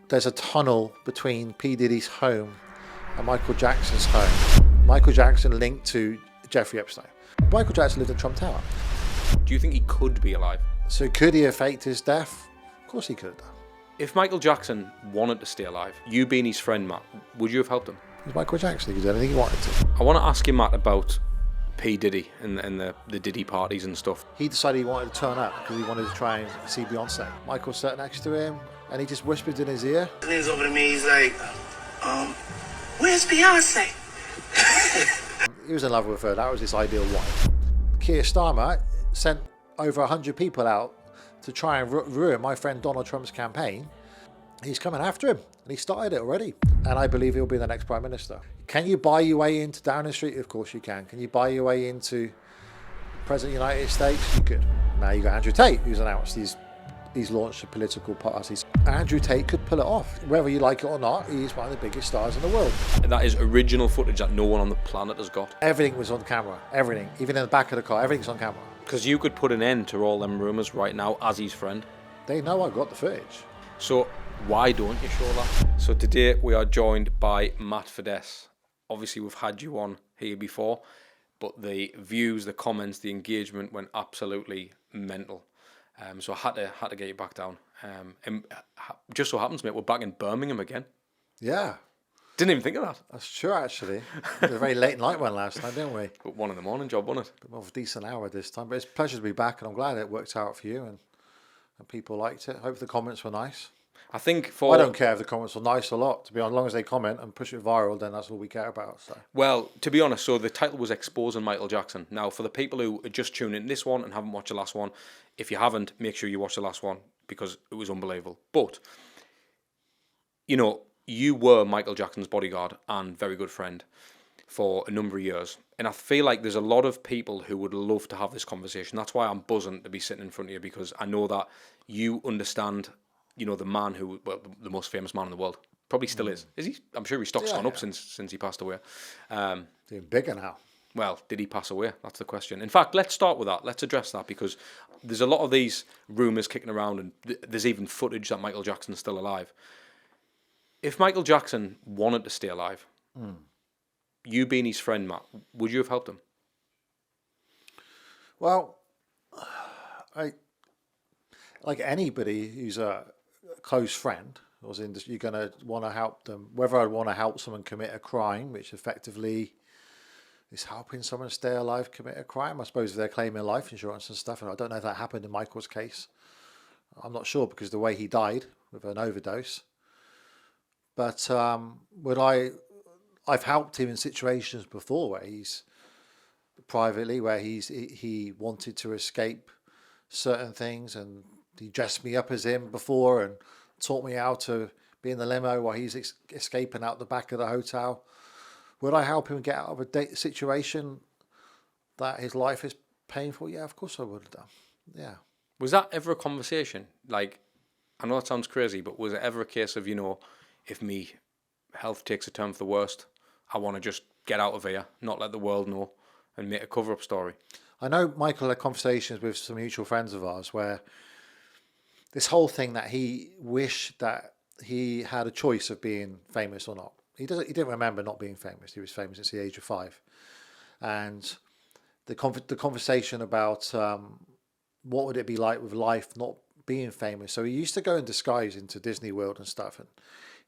there's a tunnel between P. Diddy's home and Michael Jackson's home. Michael Jackson linked to Jeffrey Epstein. Michael Jackson lived in Trump Tower. Do you think he could be alive? So could he have faked his death? Of course he could have done. If Michael Jackson wanted to stay alive, you being his friend, Matt, would you have helped him? It was Michael Jackson. He could do anything he wanted to. I want to ask you, Matt, about P. Diddy and the Diddy Parties and stuff. He decided he wanted to turn up because he wanted to try and see Beyonce. Michael sat next to him and he just whispered in his ear. He leans over to me, he's like, where's Beyonce? He was in love with her. That was his ideal wife. Keir Starmer sent over 100 people out to try and ruin my friend Donald Trump's campaign. He's coming after him, and he started it already. And I believe he'll be the next Prime Minister. Can you buy your way into Downing Street? Of course you can. Can you buy your way into President of the United States? You could. Now you got Andrew Tate, who's announced he's launched a political parties. Andrew Tate could pull it off. Whether you like it or not, he's one of the biggest stars in the world. That is original footage that no one on the planet has got. Everything was on camera. Everything. Even in the back of the car, everything's on camera. Because you could put an end to all them rumours right now as his friend. They know I got the footage. So why don't you show that? So today we are joined by Matt Fiddes. Obviously we've had you on here before, but the views, the comments, the engagement went absolutely mental. So I had to get you back down. And just so happens, mate, we're back in Birmingham again. Yeah. Didn't even think of that. That's true, actually. It was a very late night one last time, didn't we? But 1 a.m. job, wasn't it? Bit more of a decent hour this time. But it's a pleasure to be back, and I'm glad it worked out for you and people liked it. Hope the comments were nice. I think for... I don't care if the comments were nice or not. To be honest, as long as they comment and push it viral, then that's all we care about. So. Well, to be honest, so the title was Exposing Michael Jackson. Now, for the people who are just tuning in this one and haven't watched the last one, if you haven't, make sure you watch the last one because it was unbelievable. But, you know, you were Michael Jackson's bodyguard and very good friend for a number of years. And I feel like there's a lot of people who would love to have this conversation. That's why I'm buzzing to be sitting in front of you, because I know that you understand, you know, the man who, well, the most famous man in the world. Probably still is. Is he? I'm sure his stock's gone up since he passed away. Doing bigger now. Well, did he pass away? That's the question. In fact, let's start with that. Let's address that, because there's a lot of these rumours kicking around, and there's even footage that Michael Jackson's still alive. If Michael Jackson wanted to stay alive, you being his friend, Matt, would you have helped him? Well, like anybody who's a close friend, you're going to want to help them. Whether I'd want to help someone commit a crime, which effectively is helping someone stay alive, commit a crime. I suppose if they're claiming life insurance and stuff, and I don't know if that happened in Michael's case. I'm not sure, because the way he died with an overdose. But I've helped him in situations before where he's privately, where he wanted to escape certain things, and he dressed me up as him before and taught me how to be in the limo while he's escaping out the back of the hotel. Would I help him get out of a situation that his life is painful? Yeah, of course I would have done. Yeah. Was that ever a conversation? Like, I know it sounds crazy, but was it ever a case of, you know, if me health takes a turn for the worst, I want to just get out of here, not let the world know, and make a cover-up story? I know Michael had conversations with some mutual friends of ours where this whole thing that he wished that he had a choice of being famous or not. He didn't remember not being famous. He was famous since the age of 5. And the conversation about what would it be like with life not being famous. So he used to go in disguise into Disney World and stuff, and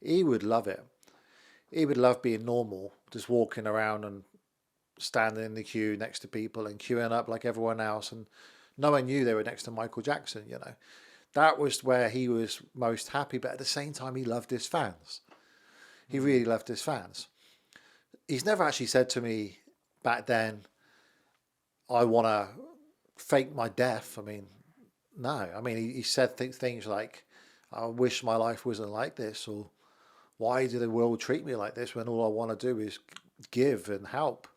he would love it. He would love being normal, just walking around and standing in the queue next to people and queuing up like everyone else, and no one knew they were next to Michael Jackson, you know. That was where he was most happy, but at the same time he loved his fans. He really loved his fans. He's never actually said to me back then, I want to fake my death. I mean, no. I mean, he said things like, I wish my life wasn't like this, or why do the world treat me like this when all I want to do is give and help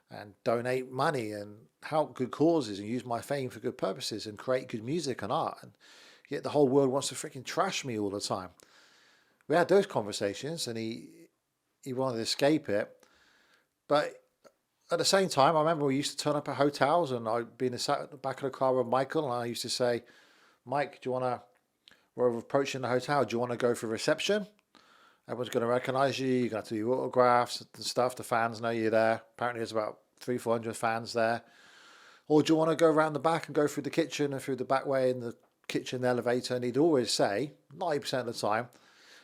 and donate money and help good causes and use my fame for good purposes and create good music and art, and yet the whole world wants to freaking trash me all the time. We had those conversations, and he wanted to escape it. But at the same time, I remember we used to turn up at hotels, and I'd been sat at the back of the car with Michael, and I used to say, Mike, do you want to we're approaching the hotel. Do you want to go for reception? Everyone's going to recognise you. You're going to have to do autographs and stuff. The fans know you're there. Apparently there's about 300-400 fans there. Or do you want to go around the back and go through the kitchen and through the back way in the kitchen elevator? And he'd always say, 90% of the time,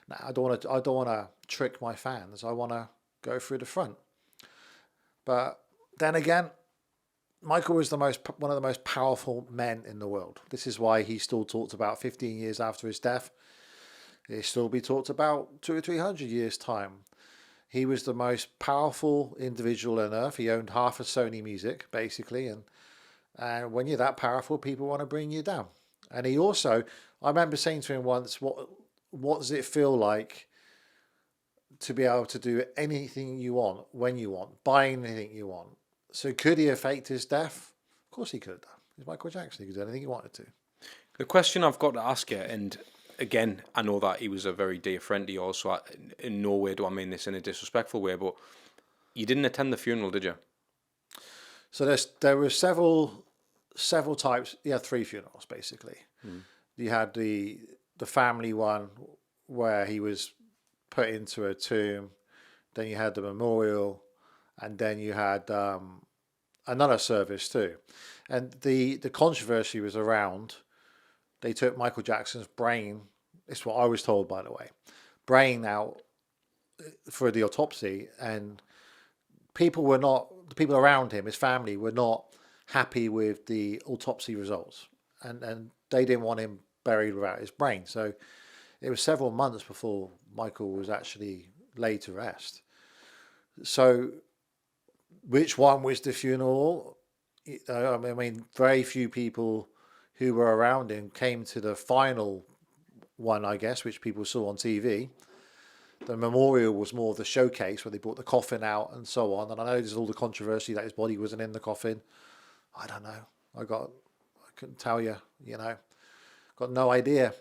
no, I don't want to trick my fans. I want to go through the front. But then again, Michael was one of the most powerful men in the world. This is why he's still talked about 15 years after his death. He'll still be talked about 200 or 300 years' time. He was the most powerful individual on earth. He owned half of Sony Music, basically. And when you're that powerful, people want to bring you down. And he also, I remember saying to him once, what does it feel like to be able to do anything you want, when you want, buy anything you want? So could he have faked his death? Of course he could have done. He's Michael Jackson. He could do anything he wanted to. The question I've got to ask you, and again, I know that he was a very dear friend to yours, so in no way do I mean this in a disrespectful way, but you didn't attend the funeral, did you? So there were several types. You had 3 funerals, basically. You had the family one where he was put into a tomb. Then you had the memorial, and then you had another service too. And the controversy was around, they took Michael Jackson's brain, it's what I was told, by the way, brain out for the autopsy, and the people around him, his family, were not happy with the autopsy results, and they didn't want him buried without his brain. So it was several months before Michael was actually laid to rest. So which one was the funeral? I mean, very few people who were around him came to the final one, I guess, which people saw on TV. The memorial was more of the showcase where they brought the coffin out and so on. And I know there's all the controversy that his body wasn't in the coffin. I don't know. I couldn't tell you, got no idea.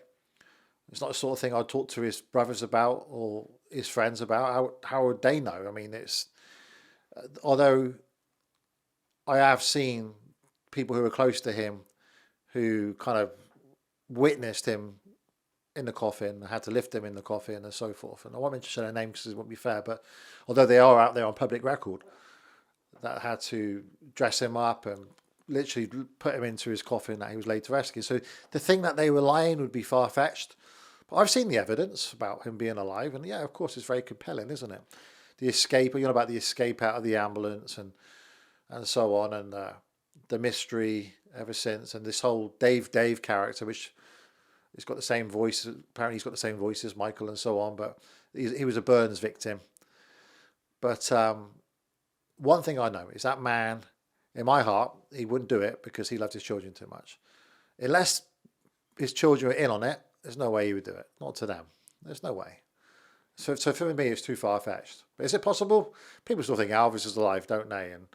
It's not the sort of thing I'd talk to his brothers about or his friends about. How would they know? I mean, although I have seen people who were close to him who kind of witnessed him in the coffin, had to lift him in the coffin and so forth. And I won't mention their names because it wouldn't be fair, but although they are out there on public record, that had to dress him up and literally put him into his coffin that he was laid to rest. So the thing that they were lying would be far-fetched. But I've seen the evidence about him being alive, and yeah, of course, it's very compelling, isn't it? The escape, about the escape out of the ambulance and so on, and the mystery ever since, and this whole Dave character, which he's got the same voice. Apparently, he's got the same voice as Michael and so on, but he was a Burns victim. But one thing I know is that man, in my heart, he wouldn't do it because he loved his children too much. Unless his children were in on it, there's no way he would do it. Not to them. There's no way. So for me, it's too far-fetched. But is it possible? People still think Elvis is alive, don't they? And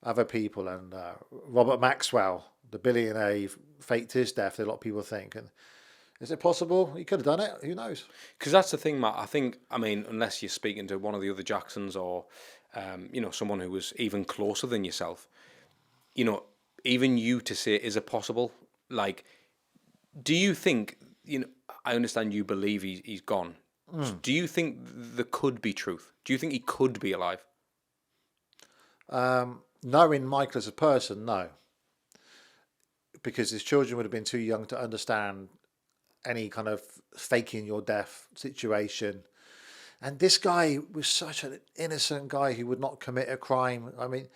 other people, and Robert Maxwell, the billionaire, he faked his death, a lot of people think. And is it possible? He could have done it. Who knows? Because that's the thing, Matt. I mean, unless you're speaking to one of the other Jacksons or, someone who was even closer than yourself, even you to say, is it possible? Like, do you think, I understand you believe he's gone. Do you think there could be truth? Do you think he could be alive? Knowing Michael as a person, no. Because his children would have been too young to understand any kind of faking your death situation. And this guy was such an innocent guy who would not commit a crime. I mean,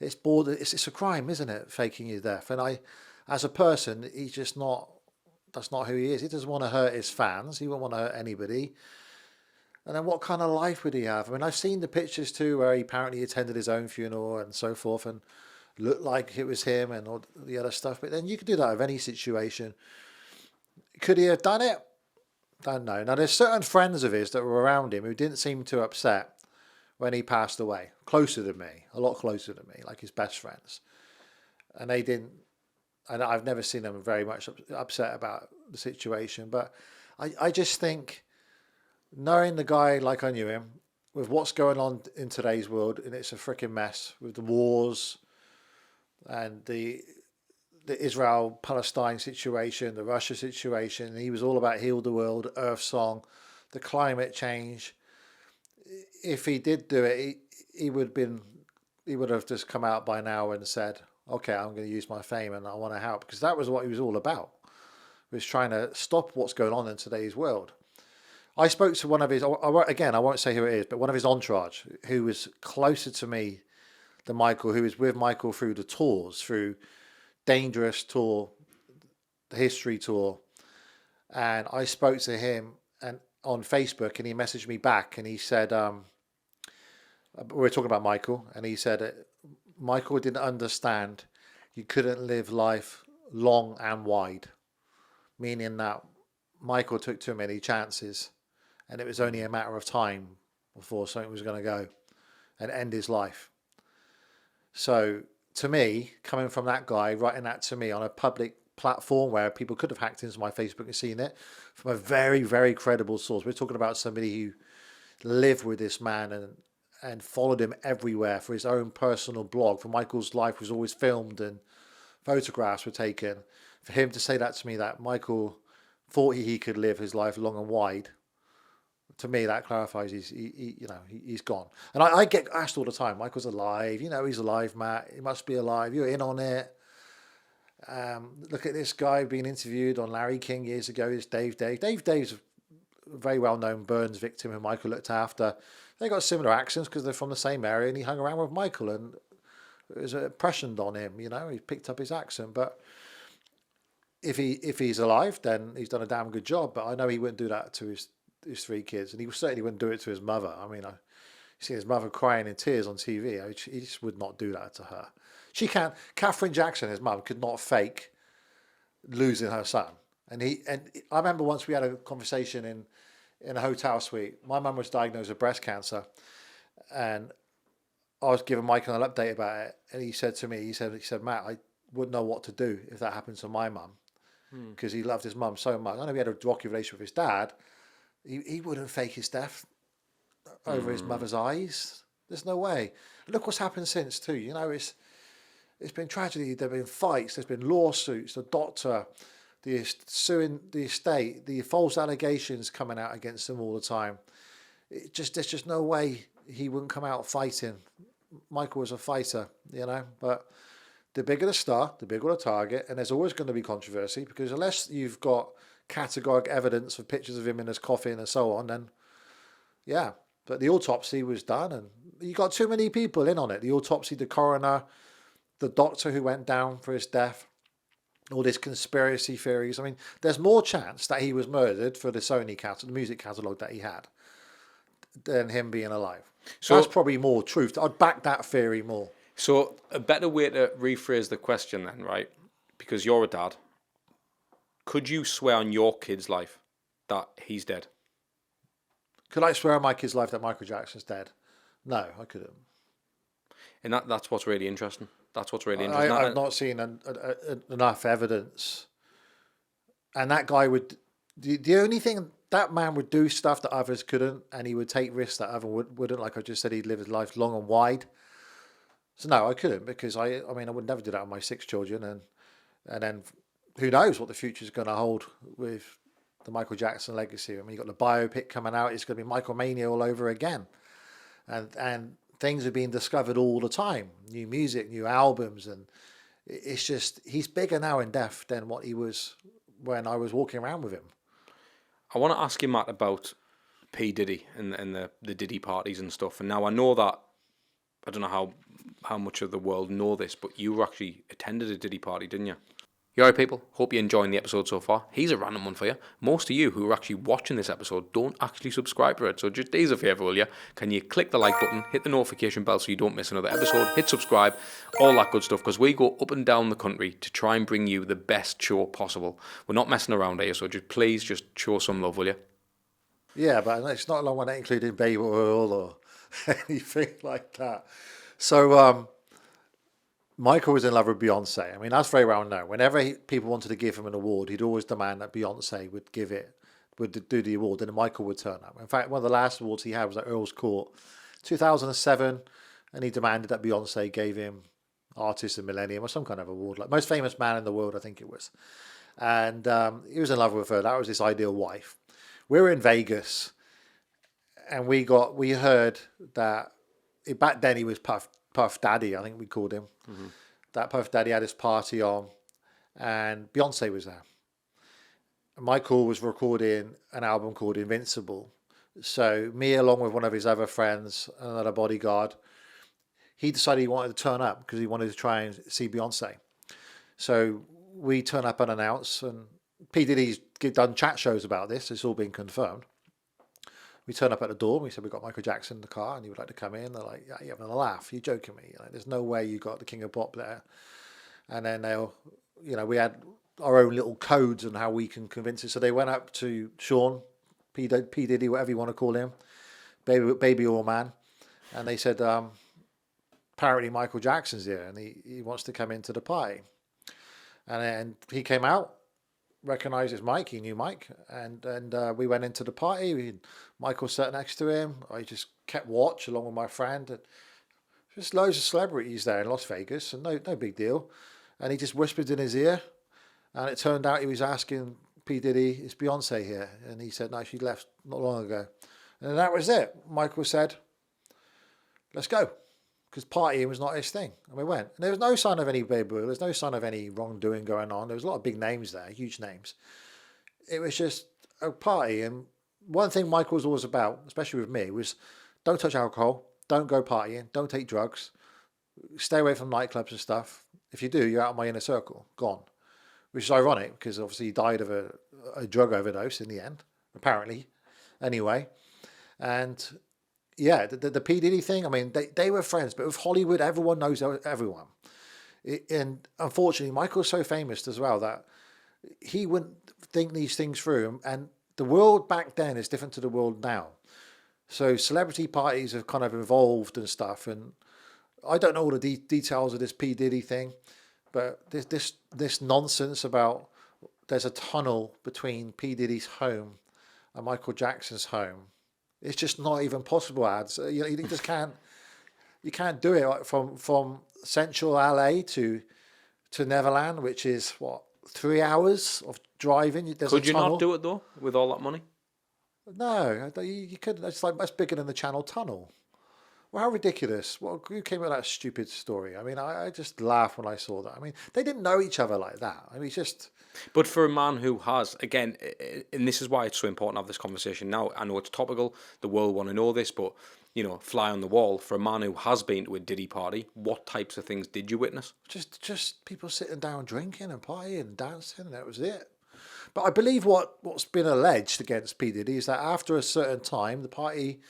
it's a crime, isn't it? Faking your death. And as a person, that's not who he is. He doesn't want to hurt his fans. He won't want to hurt anybody. And then what kind of life would he have? I mean, I've seen the pictures too where he apparently attended his own funeral and so forth and looked like it was him and all the other stuff. But then you could do that with any situation. Could he have done it? Don't know. Now, there's certain friends of his that were around him who didn't seem too upset when he passed away. Closer than me, a lot closer than me, like his best friends. And they didn't, and I've never seen them very much upset about the situation. But I just think, knowing the guy like I knew him, with what's going on in today's world, and it's a freaking mess with the wars and the the Israel-Palestine situation, the Russia situation. He was all about heal the world, Earth Song, the climate change. If he did do it, he would have just come out by now and said, okay, I'm going to use my fame and I want to help, because that was what he was all about. He was trying to stop what's going on in today's world. I spoke to one of his, again, I won't say who it is, but one of his entourage, who was closer to me than Michael, who was with Michael through the tours, through Dangerous Tour, the History Tour. And I spoke to him and on Facebook, and he messaged me back, and he said, we were talking about Michael, and he said, Michael didn't understand you couldn't live life long and wide, meaning that Michael took too many chances, and it was only a matter of time before something was going to go and end his life. So to me, coming from that guy, writing that to me on a public platform where people could have hacked into my Facebook and seen it, from a very, very credible source. We're talking about somebody who lived with this man and followed him everywhere for his own personal blog. For Michael's life was always filmed and photographs were taken. For him to say that to me, that Michael thought he could live his life long and wide, to me that clarifies he's gone. And I get asked all the time, Michael's alive, he's alive, Matt, he must be alive, you're in on it. Look at this guy being interviewed on Larry King years ago. It's Dave's a very well-known burns victim who Michael looked after. They got similar accents because they're from the same area, and he hung around with Michael, and it was impressioned on him. He picked up his accent. But if he's alive, then he's done a damn good job. But I know he wouldn't do that to his 3 kids, and he certainly wouldn't do it to his mother. I mean, I see his mother crying in tears on TV. He just would not do that to her. She can't. Catherine Jackson, his mum, could not fake losing her son. And I remember once we had a conversation in a hotel suite. My mum was diagnosed with breast cancer, and I was giving Michael an update about it. And he said to me, he said, Matt, I wouldn't know what to do if that happened to my mum, because he loved his mum so much. I know he had a rocky relationship with his dad. He wouldn't fake his death over his mother's eyes. There's no way. Look what's happened since too. It's been tragedy. There've been fights. There's been lawsuits. The doctor, suing the estate, the false allegations coming out against him all the time. There's just no way he wouldn't come out fighting. Michael was a fighter, But the bigger the star, the bigger the target, and there's always going to be controversy, because unless you've got categorical evidence of pictures of him in his coffin and so on, then yeah. But the autopsy was done, and you got too many people in on it. The autopsy, the coroner, the doctor who went down for his death, all these conspiracy theories. I mean, there's more chance that he was murdered for the Sony the music catalogue that he had, than him being alive. So that's probably more truth. I'd back that theory more. So a better way to rephrase the question then, right? Because you're a dad. Could you swear on your kid's life that he's dead? Could I swear on my kid's life that Michael Jackson's dead? No, I couldn't. And that's what's really interesting. That's what's really interesting. I've not seen enough evidence. And that guy would... The only thing... That man would do stuff that others couldn't, and he would take risks that others wouldn't. Like I just said, he'd live his life long and wide. So no, I couldn't, because I would never do that on my 6 children. And then who knows what the future is going to hold with the Michael Jackson legacy. I mean, you've got the biopic coming out. It's going to be Michael Mania all over again. And things are being discovered all the time. New music, new albums. And it's just, he's bigger now in death than what he was when I was walking around with him. I want to ask you, Matt, about P. Diddy and the Diddy parties and stuff. And now I know that, I don't know how much of the world know this, but you actually attended a Diddy party, didn't you? You alright, people? Hope you're enjoying the episode so far. Here's a random one for you. Most of you who are actually watching this episode don't actually subscribe to it. So just do us a favour, will you? Can you click the like button, hit the notification bell so you don't miss another episode, hit subscribe, all that good stuff, because we go up and down the country to try and bring you the best show possible. We're not messing around here, so please just show some love, will you? Yeah, but it's not long when that included baby oil or anything like that. So, Michael was in love with Beyonce. I mean, that's very well known. Whenever people wanted to give him an award, he'd always demand that Beyonce would do the award, and then Michael would turn up. In fact, one of the last awards he had was at Earl's Court, 2007, and he demanded that Beyonce gave him Artist of Millennium or some kind of award, like most famous man in the world, I think it was. And he was in love with her. That was his ideal wife. We were in Vegas, and we heard that back then he was Puff Daddy, I think we called him. That Puff Daddy had his party on, and Beyonce was there. Michael was recording an album called Invincible. So me, along with one of his other friends, another bodyguard, he decided he wanted to turn up because he wanted to try and see Beyonce. So we turn up unannounced, and P. Diddy's done chat shows about this. It's all been confirmed. We turn up at the door, and we said, we've got Michael Jackson in the car, and he would like to come in. They're like, yeah, you're having a laugh. You're joking me. Like, there's no way you got the King of Pop there. And then we had our own little codes on how we can convince it. So they went up to Sean, P. Diddy, whatever you want to call him, baby or man. And they said, apparently Michael Jackson's here, and he wants to come into the party. And then he came out, recognised his Mike, he knew Mike, and we went into the party. Michael sat next to him. I just kept watch along with my friend. And just loads of celebrities there in Las Vegas, and no big deal. And he just whispered in his ear, and it turned out he was asking P. Diddy, is Beyonce here? And he said, no, she left not long ago. And that was it. Michael said, let's go. Because partying was not his thing. And we went. And there was no sign of any baby. There was no sign of any wrongdoing going on. There was a lot of big names there, huge names. It was just a party. And one thing Michael was always about, especially with me, was don't touch alcohol, don't go partying, don't take drugs, stay away from nightclubs and stuff. If you do, you're out of my inner circle, gone. Which is ironic because obviously he died of a drug overdose in the end, apparently. Anyway. And yeah, the P. Diddy thing, I mean, they were friends, but with Hollywood, everyone knows everyone. And unfortunately, Michael's so famous as well that he wouldn't think these things through. And the world back then is different to the world now. So celebrity parties have kind of evolved and stuff. And I don't know all the details of this P. Diddy thing, but this nonsense about there's a tunnel between P. Diddy's home and Michael Jackson's home. It's just not even possible, ads. You just can't. You can't do it like from central LA to Neverland, which is what 3 hours of driving. Could you not do it though with all that money? No, you couldn't. It's like that's bigger than the Channel Tunnel. Well, how ridiculous! Well, who came up with that stupid story? I mean, I just laughed when I saw that. I mean, they didn't know each other like that. I mean, it's just. But for a man who has, again, and this is why it's so important to have this conversation now. I know it's topical. The world want to know this, but fly on the wall. For a man who has been to a Diddy party, what types of things did you witness? Just people sitting down drinking and partying and dancing, and that was it. But I believe what's been alleged against P. Diddy is that after a certain time, the party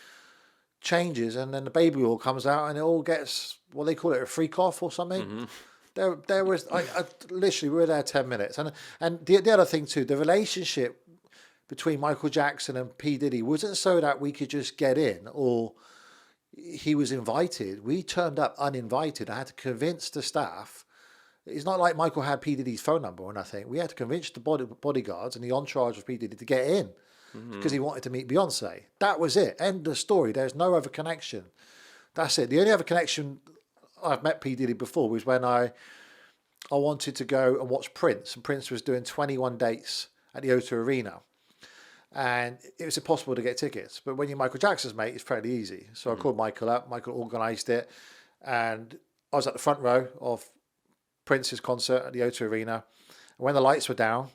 changes, and then the baby oil comes out, and it all gets what they call it, a freak off or something. Mm-hmm. There was I literally we were there 10 minutes, and the other thing too, the relationship between Michael Jackson and P. Diddy wasn't so that we could just get in or he was invited. We turned up uninvited. I had to convince the staff. It's not like Michael had P. Diddy's phone number or nothing. We had to convince the bodyguards and the entourage of P. Diddy to get in because he wanted to meet Beyonce. That was it. End of story. There's no other connection. That's it. The only other connection I've met P. Diddy before was when I wanted to go and watch Prince, and Prince was doing 21 dates at the O2 Arena, and it was impossible to get tickets. But when you're Michael Jackson's mate, it's fairly easy. So I called Michael up. Michael organised it, and I was at the front row of Prince's concert at the O2 Arena. And when the lights were down,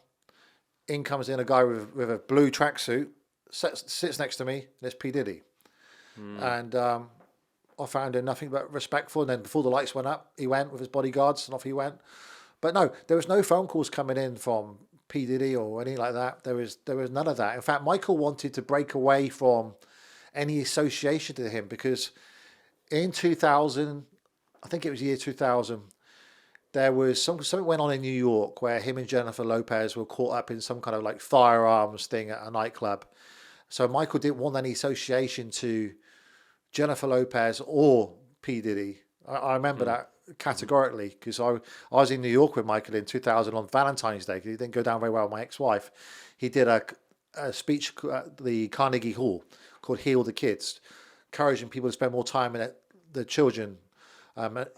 in comes in a guy with a blue tracksuit, sits next to me, and it's P. Diddy. And I found him nothing but respectful. And then before the lights went up, he went with his bodyguards and off he went. But no, there was no phone calls coming in from P. Diddy or anything like that. There was none of that. In fact, Michael wanted to break away from any association to him because in 2000, I think it was year 2000, there was something went on in New York where him and Jennifer Lopez were caught up in some kind of like firearms thing at a nightclub. So Michael didn't want any association to Jennifer Lopez or P. Diddy. I remember that categorically because I was in New York with Michael in 2000 on Valentine's Day because he didn't go down very well with my ex-wife. He did a speech at the Carnegie Hall called Heal the Kids, encouraging people to spend more time in the children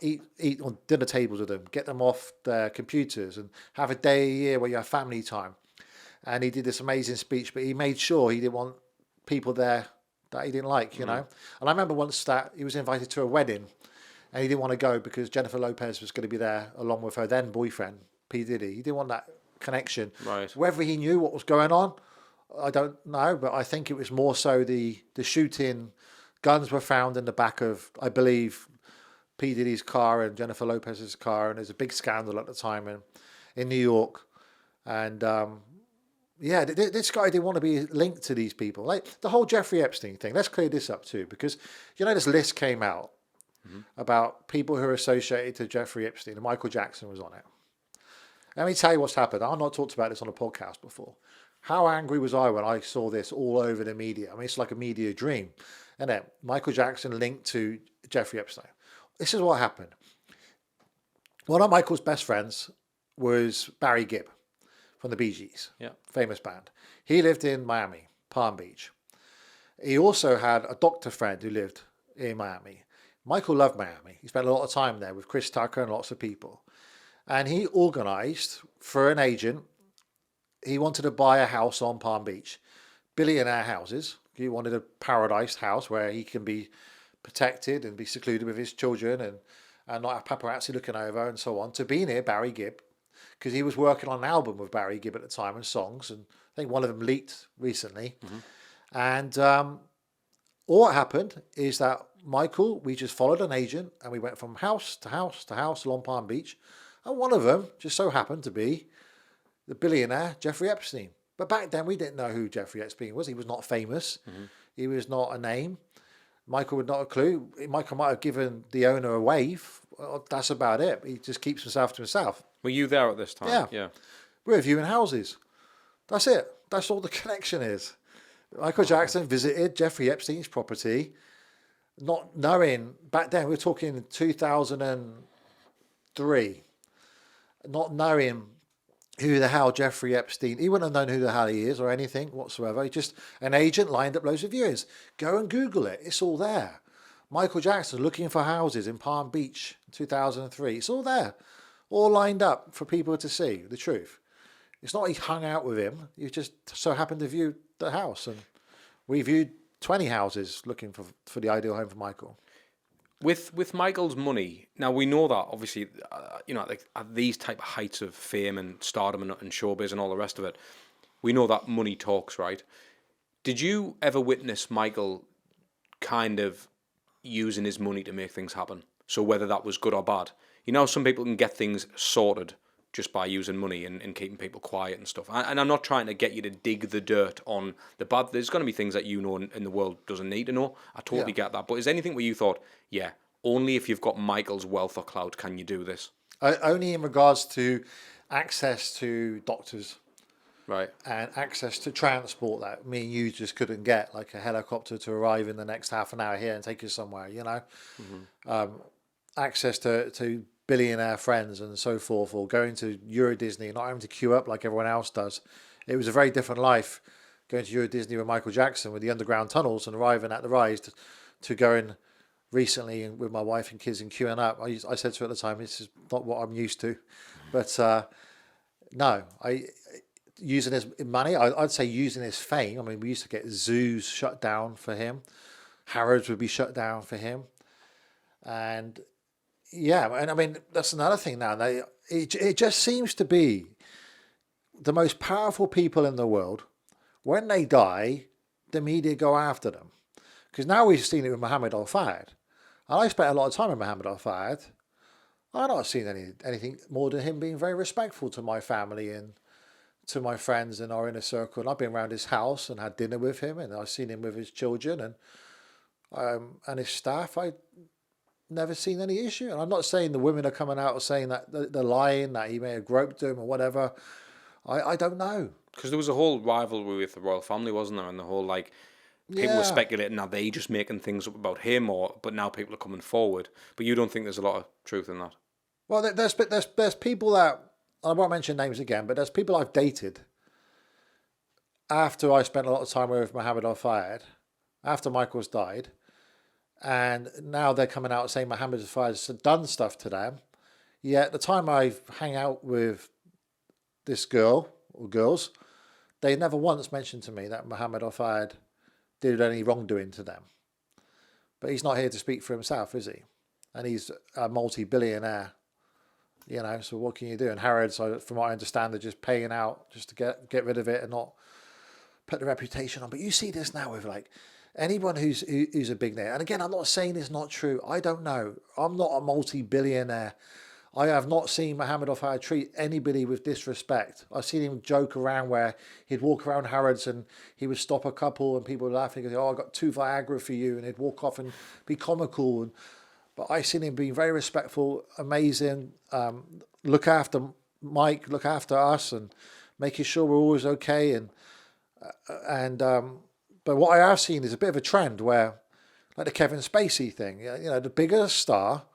eat on dinner tables with them, get them off their computers, and have a day a year where you have family time. And he did this amazing speech, but he made sure he didn't want people there that he didn't like, you know. And I remember once that he was invited to a wedding, and he didn't want to go because Jennifer Lopez was going to be there along with her then boyfriend, P. Diddy. He didn't want that connection. Right. Whether he knew what was going on, I don't know, but I think it was more so the shooting. Guns were found in the back of, I believe, P. Diddy's car and Jennifer Lopez's car, and there's a big scandal at the time in New York. And yeah, this guy didn't want to be linked to these people. Like the whole Jeffrey Epstein thing, let's clear this up too, because, you know, this list came out about people who are associated to Jeffrey Epstein, and Michael Jackson was on it. Let me tell you what's happened. I've not talked about this on a podcast before. How angry was I when I saw this all over the media? I mean, it's like a media dream. And then Michael Jackson linked to Jeffrey Epstein. This is what happened. One of Michael's best friends was Barry Gibb from the Bee Gees, famous band. He lived in Miami, Palm Beach. He also had a doctor friend who lived in Miami. Michael loved Miami. He spent a lot of time there with Chris Tucker and lots of people. And he organised for an agent. He wanted to buy a house on Palm Beach, billionaire houses. He wanted a paradise house where he can be protected and be secluded with his children and not have paparazzi looking over and so on, to be near Barry Gibb, because he was working on an album with Barry Gibb at the time and songs, and I think one of them leaked recently. And all that happened is that Michael, we just followed an agent and we went from house to house to house along Palm Beach, and one of them just so happened to be the billionaire Jeffrey Epstein. But back then we didn't know who Jeffrey Epstein was. He was not famous. He was not a name. Michael would not have a clue. Michael might have given the owner a wave. Well, that's about it. He just keeps himself to himself. Were you there at this time? Yeah. We're reviewing houses. That's it. That's all the connection is. Michael Jackson visited Jeffrey Epstein's property, not knowing, back then, we're talking 2003, not knowing who the hell Jeffrey Epstein, he wouldn't have known who the hell he is or anything whatsoever. He just, an agent lined up loads of viewers. Go and Google it. It's all there. Michael Jackson looking for houses in Palm Beach, 2003. It's all there. All lined up for people to see the truth. It's not he hung out with him. You just so happened to view the house. And we viewed 20 houses looking for the ideal home for Michael. With Michael's money, now we know that obviously, you know, like at these type of heights of fame and stardom and showbiz and all the rest of it, we know that money talks, right? Did you ever witness Michael kind of using his money to make things happen? So whether that was good or bad, you know, some people can get things sorted just by using money and keeping people quiet and stuff. And I'm not trying to get you to dig the dirt on the bad. There's going to be things that you know and the world doesn't need to know. I totally get that. But is there anything where you thought, yeah, only if you've got Michael's wealth or clout can you do this? Only in regards to access to doctors. Right. And access to transport that me and you just couldn't get, like a helicopter to arrive in the next half an hour here and take you somewhere, you know. Access to billionaire friends and so forth, or going to Euro Disney, not having to queue up like everyone else does. It was a very different life going to Euro Disney with Michael Jackson with the underground tunnels and arriving at the rides to going recently with my wife and kids and queuing up. I said to her at the time, this is not what I'm used to. But no, using his money, I'd say using his fame. I mean, we used to get zoos shut down for him. Harrods would be shut down for him. And yeah, and I mean, that's another thing now. It just seems to be the most powerful people in the world. When they die, the media go after them. Because now we've seen it with Mohamed Al Fayed. And I spent a lot of time with Mohamed Al Fayed. I've not seen anything more than him being very respectful to my family and to my friends in our inner circle. And I've been around his house and had dinner with him, and I've seen him with his children and his staff. I never seen any issue. And I'm not saying the women are coming out or saying that they're lying, that he may have groped them or whatever. I don't know. Because there was a whole rivalry with the royal family, wasn't there? And the whole, like, people were speculating, are they just making things up about him, but now people are coming forward. But you don't think there's a lot of truth in that? Well, there's people that, I won't mention names again, but there's people I've dated after I spent a lot of time with Mohamed Al Fayed, after Michael's died, And now they're coming out saying Mohamed Al Fayed has done stuff to them. Yet at the time I hang out with this girl or girls, they never once mentioned to me that Mohamed Al Fayed did any wrongdoing to them. But he's not here to speak for himself, is he? And he's a multi-billionaire, so what can you do? And Harrods, from what I understand, they're just paying out just to get rid of it and not put the reputation on. But you see this now with like anyone who's a big name. And again, I'm not saying it's not true. I don't know. I'm not a multi-billionaire. I have not seen Mohamed Al Fayed treat anybody with disrespect. I've seen him joke around where he'd walk around Harrods and he would stop a couple and people would laugh and go, "Oh, I got 2 Viagra for you," and he'd walk off and be comical. But I've seen him being very respectful, amazing, look after Mike, look after us, and making sure we're always okay. But what I have seen is a bit of a trend where, like the Kevin Spacey thing, the bigger the star,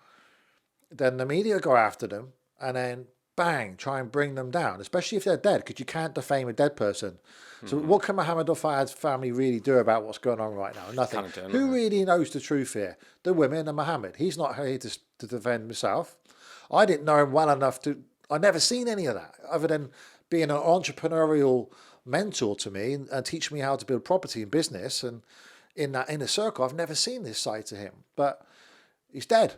then the media go after them and then bang, try and bring them down, especially if they're dead, because you can't defame a dead person. So what can Mohamed Al Fayed's family really do about what's going on right now? Nothing. Who really knows the truth here? The women and Mohamed. He's not here to defend himself. I didn't know him well enough I've never seen any of that, other than being an entrepreneurial mentor to me and teach me how to build property and business. And in that inner circle, I've never seen this side to him. But he's dead.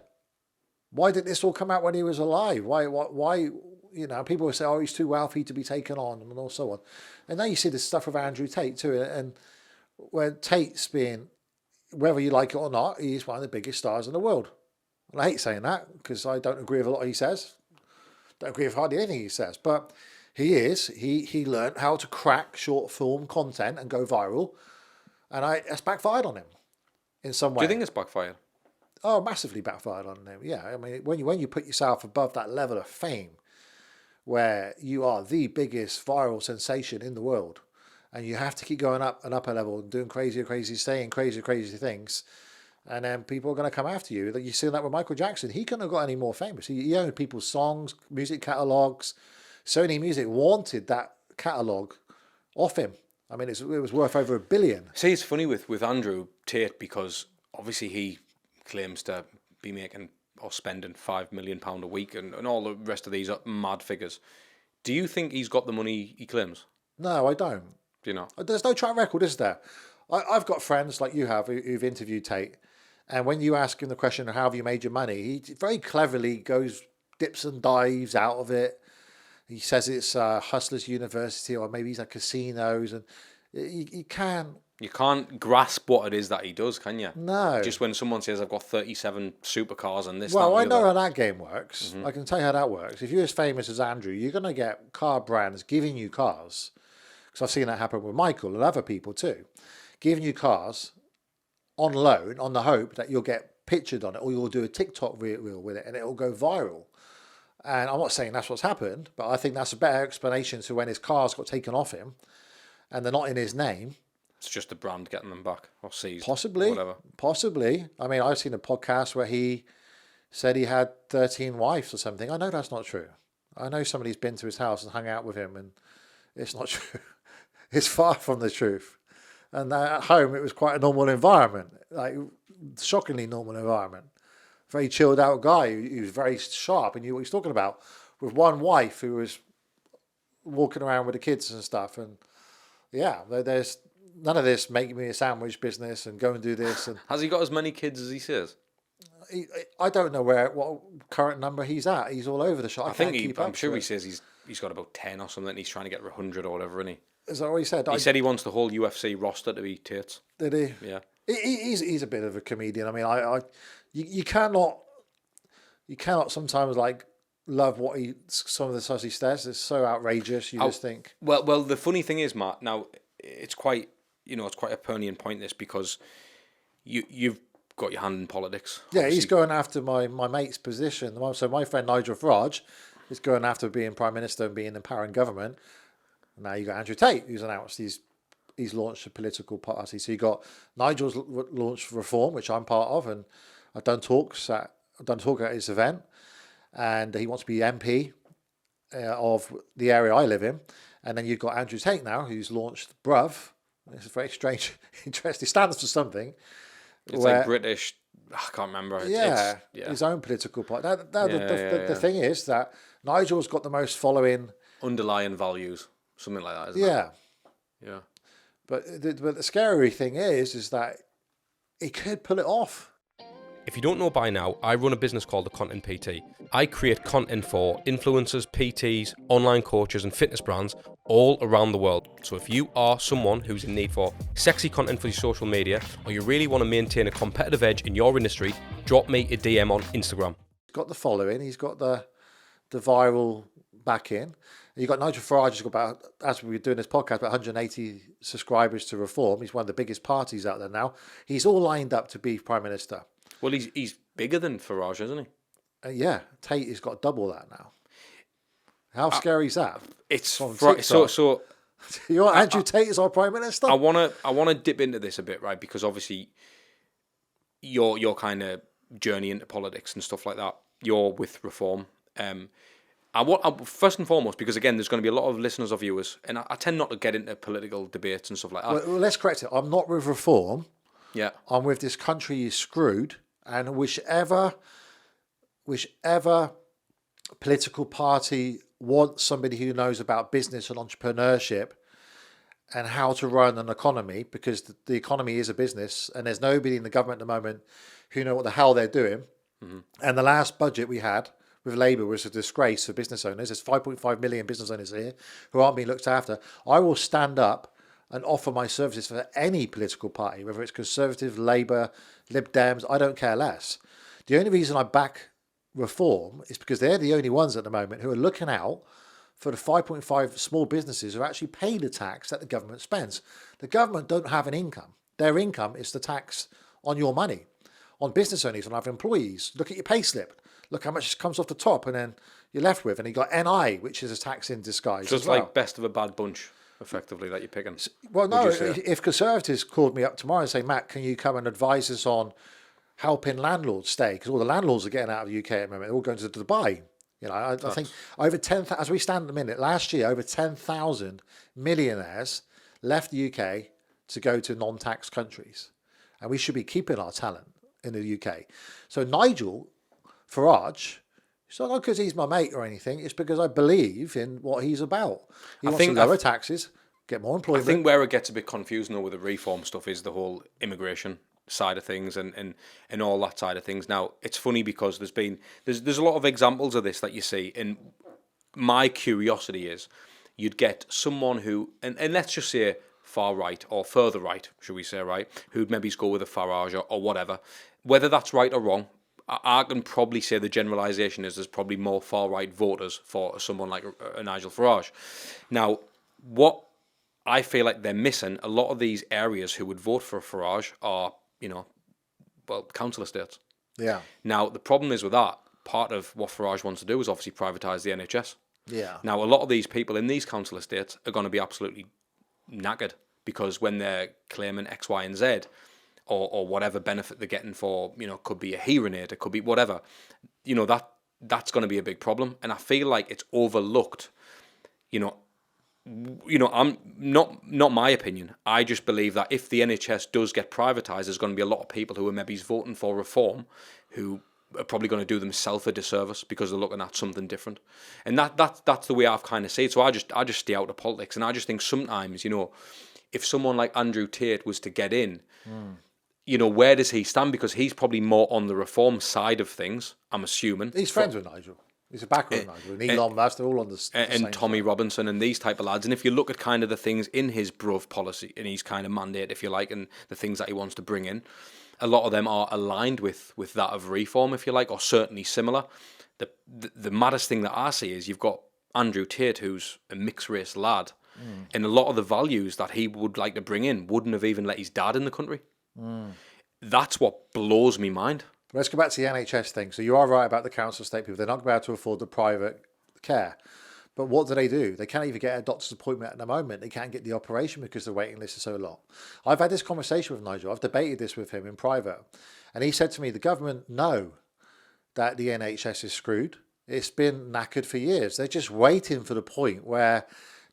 Why didn't this all come out when he was alive? Why? People will say, "Oh, he's too wealthy to be taken on," and all so on. And now you see this stuff with Andrew Tate too. And when Tate's being, whether you like it or not, he's one of the biggest stars in the world. And I hate saying that because I don't agree with a lot he says. Don't agree with hardly anything he says. But he is. He learned how to crack short form content and go viral. And it's backfired on him in some way. Do you think it's backfired? Oh, massively backfired on him. Yeah, I mean, when you put yourself above that level of fame, where you are the biggest viral sensation in the world, and you have to keep going up and up a level and doing saying crazy things, and then people are going to come after you. You see that with Michael Jackson. He couldn't have got any more famous. He owned people's songs, music catalogs. Sony Music wanted that catalog off him. I mean, it was worth over $1 billion. See, it's funny with Andrew Tate because obviously he claims to be making or spending £5 million a week and all the rest of these are mad figures. Do you think he's got the money he claims? No, I don't. Do you know? There's no track record, is there? I've got friends like you have who've interviewed Tate, and when you ask him the question, "How have you made your money?" he very cleverly dips and dives out of it. He says it's Hustlers University, or maybe he's at casinos, and you can't. You can't grasp what it is that he does, can you? No. Just when someone says, "I've got 37 supercars and this." Well, that, I and know the how other. that game works. I can tell you how that works. If you're as famous as Andrew, you're going to get car brands giving you cars. Because I've seen that happen with Michael and other people too. Giving you cars on loan on the hope that you'll get pictured on it, or you'll do a TikTok reel with it and it'll go viral. And I'm not saying that's what's happened, but I think that's a better explanation to when his cars got taken off him and they're not in his name. It's just the brand getting them back or seized. Possibly. Whatever. Possibly. I mean, I've seen a podcast where he said he had 13 wives or something. I know that's not true. I know somebody's been to his house and hung out with him, and it's not true. It's far from the truth. And at home, it was quite a normal environment, like shockingly normal environment. Very chilled out guy. He was very sharp and knew what he was talking about. With one wife who was walking around with the kids and stuff. And yeah, there's none of this make me a sandwich business and go and do this. And Has he got as many kids as he says? I don't know what current number he's at. He's all over the shop. I'm sure he says he's got about 10 or something. He's trying to get 100 or whatever, isn't he? Is that what he said? He said he wants the whole UFC roster to be Tate's. Did he? Yeah. He's a bit of a comedian. I mean, you cannot sometimes like love some of the stuff he says. It's so outrageous. You just think. Well, the funny thing is, Matt. Now it's quite a Pernian point this because you've got your hand in politics. Yeah, obviously. he's going after my mate's position. So my friend Nigel Farge is going after being Prime Minister and being in power in government. And now you got Andrew Tate, who's announced he's launched a political party. So you got Nigel's launched Reform, which I'm part of, and I've done talk at his event, and he wants to be MP of the area I live in. And then you've got Andrew Tate now, who's launched Bruv. It's a very strange, interesting. It stands for something. It's like British I can't remember. His own political party. The thing is that Nigel's got the most following. Underlying values, something like that, isn't it? Yeah. But the scary thing is that he could pull it off. If you don't know by now, I run a business called The Content PT. I create content for influencers, PTs, online coaches and fitness brands all around the world. So if you are someone who's in need for sexy content for your social media, or you really want to maintain a competitive edge in your industry, drop me a DM on Instagram. He's got the following, he's got the viral backing. You've got Nigel Farge, who's got about, as we were doing this podcast, about 180 subscribers to Reform. He's one of the biggest parties out there now. He's all lined up to be Prime Minister. Well, he's bigger than Farage, isn't he? Yeah, Tate has got double that now. How scary is that? It's so. You want Andrew Tate as our Prime Minister? I wanna dip into this a bit, right? Because obviously, your kind of journey into politics and stuff like that. You're with Reform. First and foremost, because again, there's going to be a lot of listeners or viewers, and I tend not to get into political debates and stuff like that. Well, let's correct it. I'm not with Reform. Yeah, I'm with This Country Is Screwed, and whichever political party wants somebody who knows about business and entrepreneurship and how to run an economy, because the economy is a business, and there's nobody in the government at the moment who know what the hell they're doing. Mm-hmm. And the last budget we had with Labour was a disgrace for business owners. There's 5.5 million business owners here who aren't being looked after. I will stand up and offer my services for any political party, whether it's Conservative, Labour, Lib Dems, I don't care less. The only reason I back Reform is because they're the only ones at the moment who are looking out for the 5.5 small businesses who actually pay the tax that the government spends. The government don't have an income. Their income is the tax on your money. On business owners, on other employees, look at your pay slip. Look how much comes off the top and then you're left with. And you got NI, which is a tax in disguise. So it's like best of a bad bunch, effectively, that you're picking. Well, no, if Conservatives called me up tomorrow and say, Matt, can you come and advise us on helping landlords stay? Because all the landlords are getting out of the UK at the moment. They're all going to Dubai. You know, I think over 10,000, as we stand at the minute, last year, over 10,000 millionaires left the UK to go to non-tax countries. And we should be keeping our talent in the UK. So Nigel Farage, it's not because he's my mate or anything. It's because I believe in what he's about. He wants to lower taxes, get more employment. I think where it gets a bit confusing though with the reform stuff is the whole immigration side of things and all that side of things. Now, it's funny because there's a lot of examples of this that you see, and my curiosity is you'd get someone who, and let's just say far right or further right, should we say, right, who'd maybe go with a Farage or whatever. Whether that's right or wrong, I can probably say the generalisation is there's probably more far-right voters for someone like a Nigel Farage. Now, what I feel like they're missing, a lot of these areas who would vote for Farage are, council estates. Yeah. Now, the problem is with that, part of what Farage wants to do is obviously privatise the NHS. Yeah. Now, a lot of these people in these council estates are going to be absolutely knackered because when they're claiming X, Y, and Z, or whatever benefit they're getting for, could be a hearing aid, it could be whatever, that's going to be a big problem. And I feel like it's overlooked. I'm not my opinion. I just believe that if the NHS does get privatised, there's going to be a lot of people who are maybe voting for reform who are probably going to do themselves a disservice because they're looking at something different. And that's the way I've kind of seen it. So I just stay out of politics. And I just think sometimes, if someone like Andrew Tate was to get in, where does he stand? Because he's probably more on the reform side of things, I'm assuming. He's friends with Nigel. He's a backer of Nigel. And Elon Musk, they're all on the same and Tommy side. Robinson and these type of lads. And if you look at kind of the things in his bruv policy and his kind of mandate, if you like, and the things that he wants to bring in, a lot of them are aligned with that of reform, if you like, or certainly similar. The maddest thing that I see is you've got Andrew Tate, who's a mixed race lad, and a lot of the values that he would like to bring in wouldn't have even let his dad in the country. That's what blows me mind. Let's go back to the NHS thing. So you are right about the council estate people. They're not going to be able to afford the private care. But what do? They can't even get a doctor's appointment at the moment. They can't get the operation because the waiting list is so long. I've had this conversation with Nigel. I've debated this with him in private. And he said to me, the government know that the NHS is screwed. It's been knackered for years. They're just waiting for the point where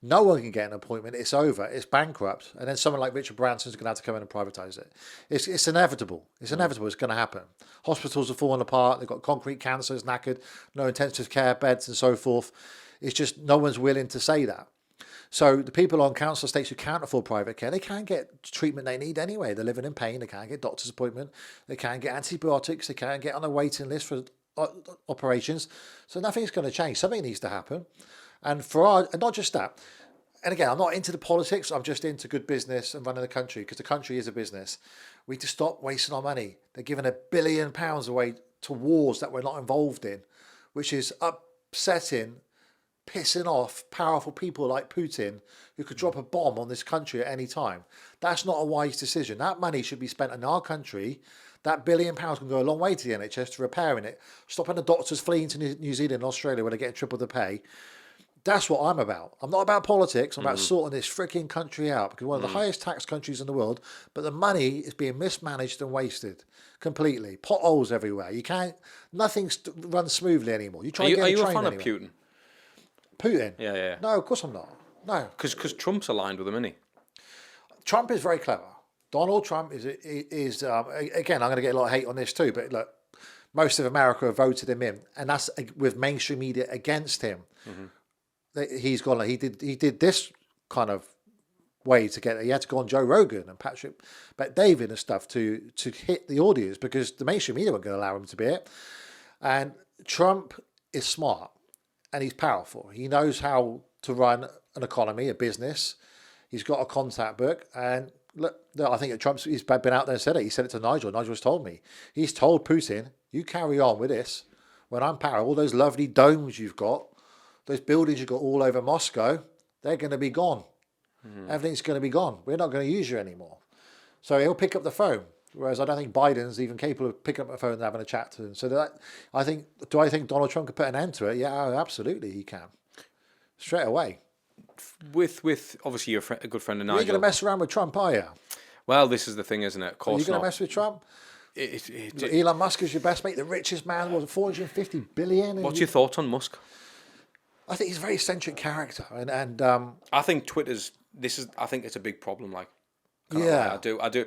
No one can get an appointment. It's over. It's bankrupt. And then someone like Richard Branson's going to have to come in and privatise it. It's inevitable. It's inevitable. It's going to happen. Hospitals are falling apart. They've got concrete cancers, knackered, no intensive care beds and so forth. It's just no one's willing to say that. So the people on council estates who can't afford private care, they can't get treatment they need anyway. They're living in pain. They can't get doctor's appointment. They can't get antibiotics. They can't get on a waiting list for operations. So nothing's going to change. Something needs to happen. And and not just that. And again, I'm not into the politics. I'm just into good business and running the country, because the country is a business. We need to stop wasting our money. They're giving £1 billion away to wars that we're not involved in, which is upsetting, pissing off powerful people like Putin, who could drop a bomb on this country at any time. That's not a wise decision. That money should be spent in our country. That £1 billion can go a long way to the NHS to repairing it, stopping the doctors fleeing to New Zealand and Australia where they're getting triple the pay. That's what I'm about. I'm not about politics. I'm about sorting this freaking country out, because we're one of the highest tax countries in the world, but the money is being mismanaged and wasted completely. Potholes everywhere. Nothing runs smoothly anymore. Are you a fan of Putin? Putin? Yeah. No, of course I'm not. No. Because Trump's aligned with him, isn't he? Trump is very clever. Donald Trump is again, I'm going to get a lot of hate on this too, but look, most of America have voted him in, and that's with mainstream media against him. He's gone. He did this kind of way to get. He had to go on Joe Rogan and Patrick Bet-David and stuff to hit the audience, because the mainstream media weren't going to allow him to be it. And Trump is smart and he's powerful. He knows how to run an economy, a business. He's got a contact book, and look, I think he's been out there and said it. He said it to Nigel. Nigel's told me. He's told Putin, "You carry on with this. When I'm power, all those lovely domes you've got, those buildings you've got all over Moscow, they're going to be gone. Everything's going to be gone. We're not going to use you anymore." So he'll pick up the phone. Whereas I don't think Biden's even capable of picking up the phone and having a chat to him. So do I think Donald Trump could put an end to it? Yeah, absolutely he can. Straight away. With obviously you're a good friend of Nigel. You're going to mess around with Trump, are you? Well, this is the thing, isn't it? Of course. Are you going to mess with Trump? Elon Musk is your best mate, the richest man, was 450 billion. What's your thoughts on Musk? I think he's a very eccentric character, and I think I think it's a big problem. Like, yeah, I do.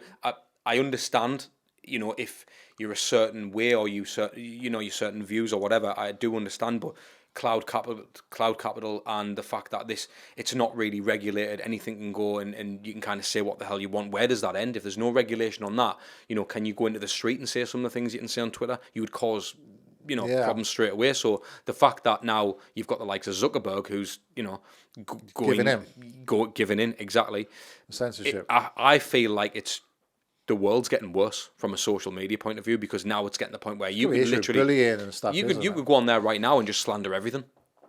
I understand. You know, if you're a certain way or your certain views or whatever, I do understand. But cloud capital, and the fact that it's not really regulated. Anything can go and you can kind of say what the hell you want. Where does that end? If there's no regulation on that, can you go into the street and say some of the things you can say on Twitter? You would cause problems straight away. So the fact that now you've got the likes of Zuckerberg, who's giving in exactly censorship. I feel like the world's getting worse from a social media point of view, because now it's getting to the point where you can literally bullying and stuff. You could go on there right now and just slander everything,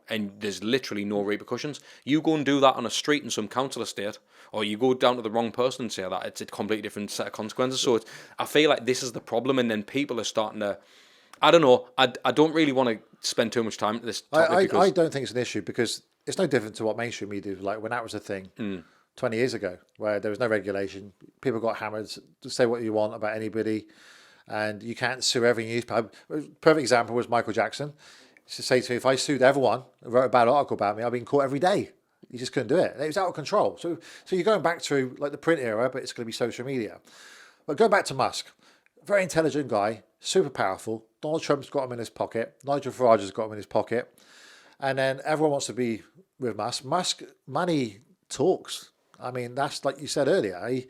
and there's literally no repercussions. You go and do that on a street in some council estate, or you go down to the wrong person and say that, it's a completely different set of consequences. So I feel like this is the problem, and then people are starting to. I don't know. I don't really want to spend too much time to this topic. I don't think it's an issue, because it's no different to what mainstream media was like when that was a thing 20 years ago, where there was no regulation. People got hammered to say what you want about anybody, and you can't sue every newspaper. Perfect example was Michael Jackson. He used to say to me, if I sued everyone and wrote a bad article about me, I'd be in court every day. You just couldn't do it. It was out of control. So you're going back to like the print era, but it's going to be social media. But go back to Musk. Very intelligent guy, super powerful. Donald Trump's got him in his pocket. Nigel Farge has got him in his pocket. And then everyone wants to be with Musk. Musk, money talks. I mean, that's like you said earlier.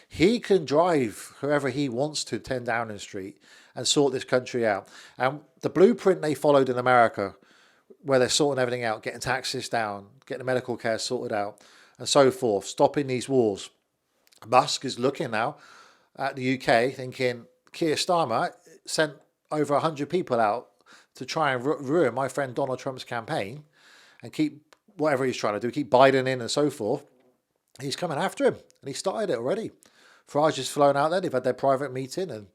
He can drive whoever he wants to 10 Downing Street and sort this country out. And the blueprint they followed in America, where they're sorting everything out, getting taxes down, getting the medical care sorted out, and so forth, stopping these wars. Musk is looking now at the UK thinking, Keir Starmer sent over 100 people out to try and ruin my friend Donald Trump's campaign and keep whatever he's trying to do, keep Biden in and so forth. He's coming after him, and he started it already. Farage has flown out there. They've had their private meeting, and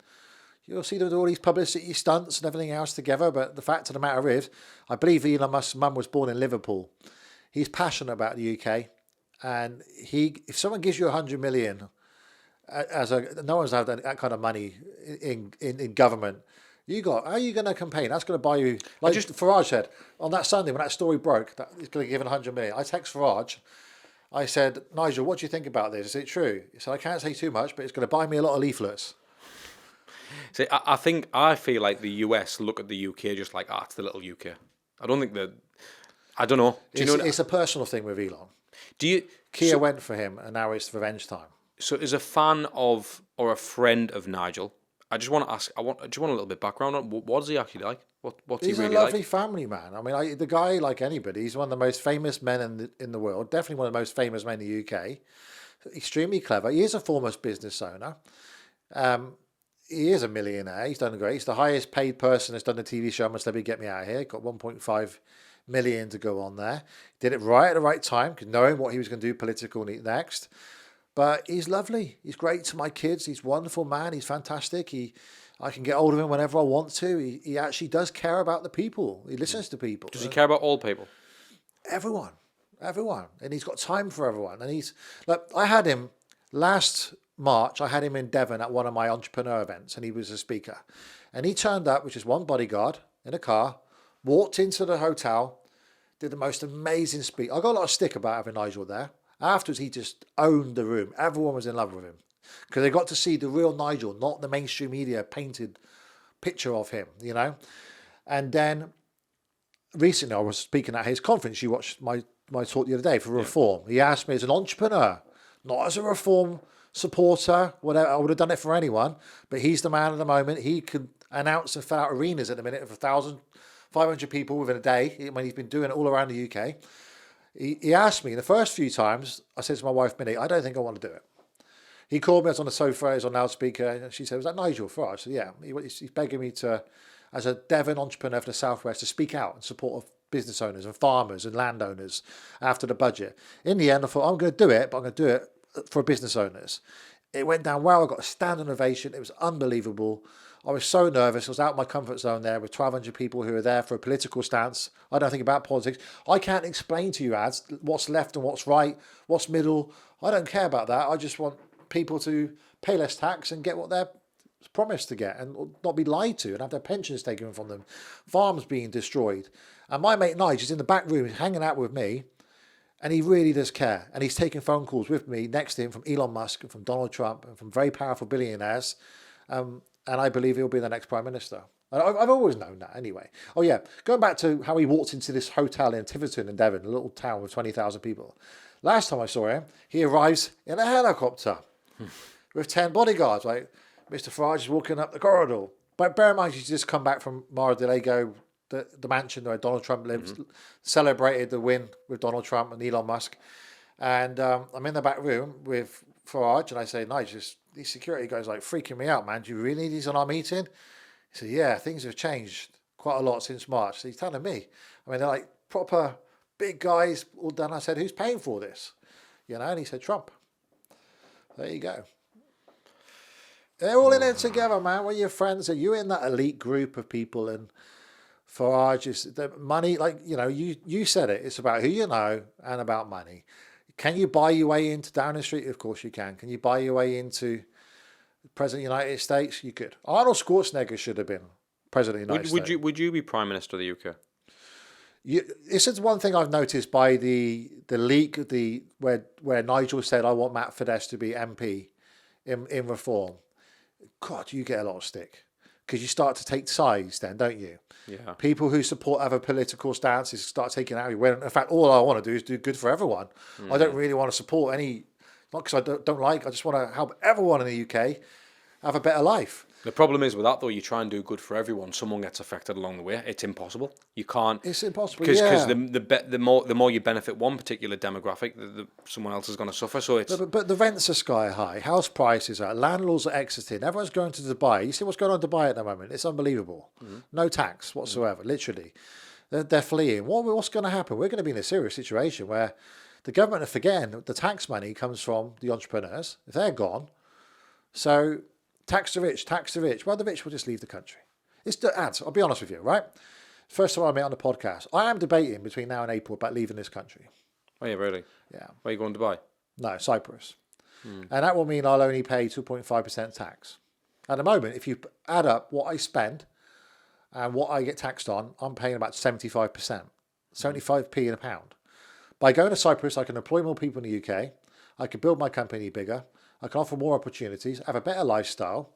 you'll see them do all these publicity stunts and everything else together. But the fact of the matter is, I believe Elon Musk's mum was born in Liverpool. He's passionate about the UK, and if someone gives you 100 million, no one's had that kind of money in government. How are you going to campaign? That's going to buy you. Farage said on that Sunday when that story broke that he's going to give 100 million. I text Farage. I said, Nigel, what do you think about this? Is it true? He said, I can't say too much, but it's going to buy me a lot of leaflets. See, I feel like the US look at the UK just like, it's the little UK. I don't think that. I don't know. Do you know? It's a personal thing with Elon. Do you? Kia went for him, and now it's revenge time. So, as a fan of or a friend of Nigel, I just want to ask. I just want a little bit background on what is he actually like? What's He's he really a lovely like? family man. I mean, the guy, like anybody, he's one of the most famous men in the world. Definitely one of the most famous men in the UK. Extremely clever. He is a former business owner. He is a millionaire. He's done great. He's the highest paid person that's done a TV show. Must Let Me Get Me Out of Here. Got 1.5 million to go on there. Did it right at the right time, knowing what he was going to do political next. But he's lovely. He's great to my kids. He's a wonderful man. He's fantastic. I can get hold of him whenever I want to. He actually does care about the people. He listens to people. Does he care about all people? Everyone. And he's got time for everyone. And I had him last March. I had him in Devon at one of my entrepreneur events, and he was a speaker. And he turned up with just one bodyguard in a car, walked into the hotel, did the most amazing speech. I got a lot of stick about having Nigel there. Afterwards, he just owned the room. Everyone was in love with him because they got to see the real Nigel, not the mainstream media painted picture of him, you know. And then recently, I was speaking at his conference. You watched my talk the other day for Reform. He asked me as an entrepreneur, not as a Reform supporter, whatever. I would have done it for anyone, but he's the man at the moment. He could announce and fill out arenas at the minute of 1,500 people within a day when he's been doing it all around the UK. He asked me the first few times. I said to my wife, Minnie, I don't think I want to do it. He called me. I was on the sofa. I was on loudspeaker. And she said, was that Nigel Farge? I said, yeah. He's begging me to, as a Devon entrepreneur for the Southwest, to speak out in support of business owners and farmers and landowners after the budget. In the end, I thought, I'm going to do it, but I'm going to do it for business owners. It went down well. I got a standing ovation. It was unbelievable. I was so nervous. I was out of my comfort zone there with 1,200 people who were there for a political stance. I don't think about politics. I can't explain to you, ads, what's left and what's right, what's middle. I don't care about that. I just want people to pay less tax and get what they're promised to get and not be lied to and have their pensions taken from them. Farms being destroyed. And my mate Nigel is in the back room hanging out with me, and he really does care. And he's taking phone calls with me next to him from Elon Musk and from Donald Trump and from very powerful billionaires. And I believe he'll be the next Prime Minister. I've always known that anyway. Oh yeah, going back to how he walked into this hotel in Tiverton in Devon, a little town with 20,000 people. Last time I saw him, he arrives in a helicopter with 10 bodyguards. Like, Mr. Farge is walking up the corridor. But bear in mind, he's just come back from Mar-a-Lago, the mansion where Donald Trump lives, celebrated the win with Donald Trump and Elon Musk. And I'm in the back room with Farge, and I say, Nigel, these security guys are like freaking me out, man. Do you really need these on our meeting? He said, yeah, things have changed quite a lot since March. So he's telling me. I mean, they're like proper big guys all done. I said, who's paying for this? You know, and he said, Trump. There you go. They're all in it together, man. When your friends are you in that elite group of people, and Farage is the money, like, you know, you said it. It's about who you know and about money. Can you buy your way into Downing Street? Of course you can. Can you buy your way into President of the United States? You could. Arnold Schwarzenegger should have been President of the United States. Would you be Prime Minister of the UK? This is one thing I've noticed by the leak, where Nigel said, I want Matt Fiddes to be MP in Reform. God, you get a lot of stick. Because you start to take sides then, don't you? Yeah. People who support other political stances start taking out. When in fact, all I want to do is do good for everyone. I don't really want to support any, not because I don't like, I just want to help everyone in the UK have a better life. The problem is with that, though, you try and do good for everyone, someone gets affected along the way. It's impossible. You can't. It's impossible, because the more you benefit one particular demographic, someone else is going to suffer. So it's but the rents are sky high, house prices are, landlords are exiting, everyone's going to Dubai. You see what's going on in Dubai at the moment? It's unbelievable. No tax whatsoever, literally. They're fleeing. What's going to happen? We're going to be in a serious situation where the government are forgetting the tax money comes from the entrepreneurs. If they're gone, so. Tax the rich, tax the rich. Well, the rich will just leave the country. It's the ads. I'll be honest with you, right? First time I met on the podcast, I am debating between now and April about leaving this country. Oh, yeah, really? Yeah. Where are you going to Dubai? No, Cyprus. And that will mean I'll only pay 2.5% tax. At the moment, if you add up what I spend and what I get taxed on, I'm paying about 75%. 75p in a pound. By going to Cyprus, I can employ more people in the UK. I can build my company bigger. I can offer more opportunities, have a better lifestyle.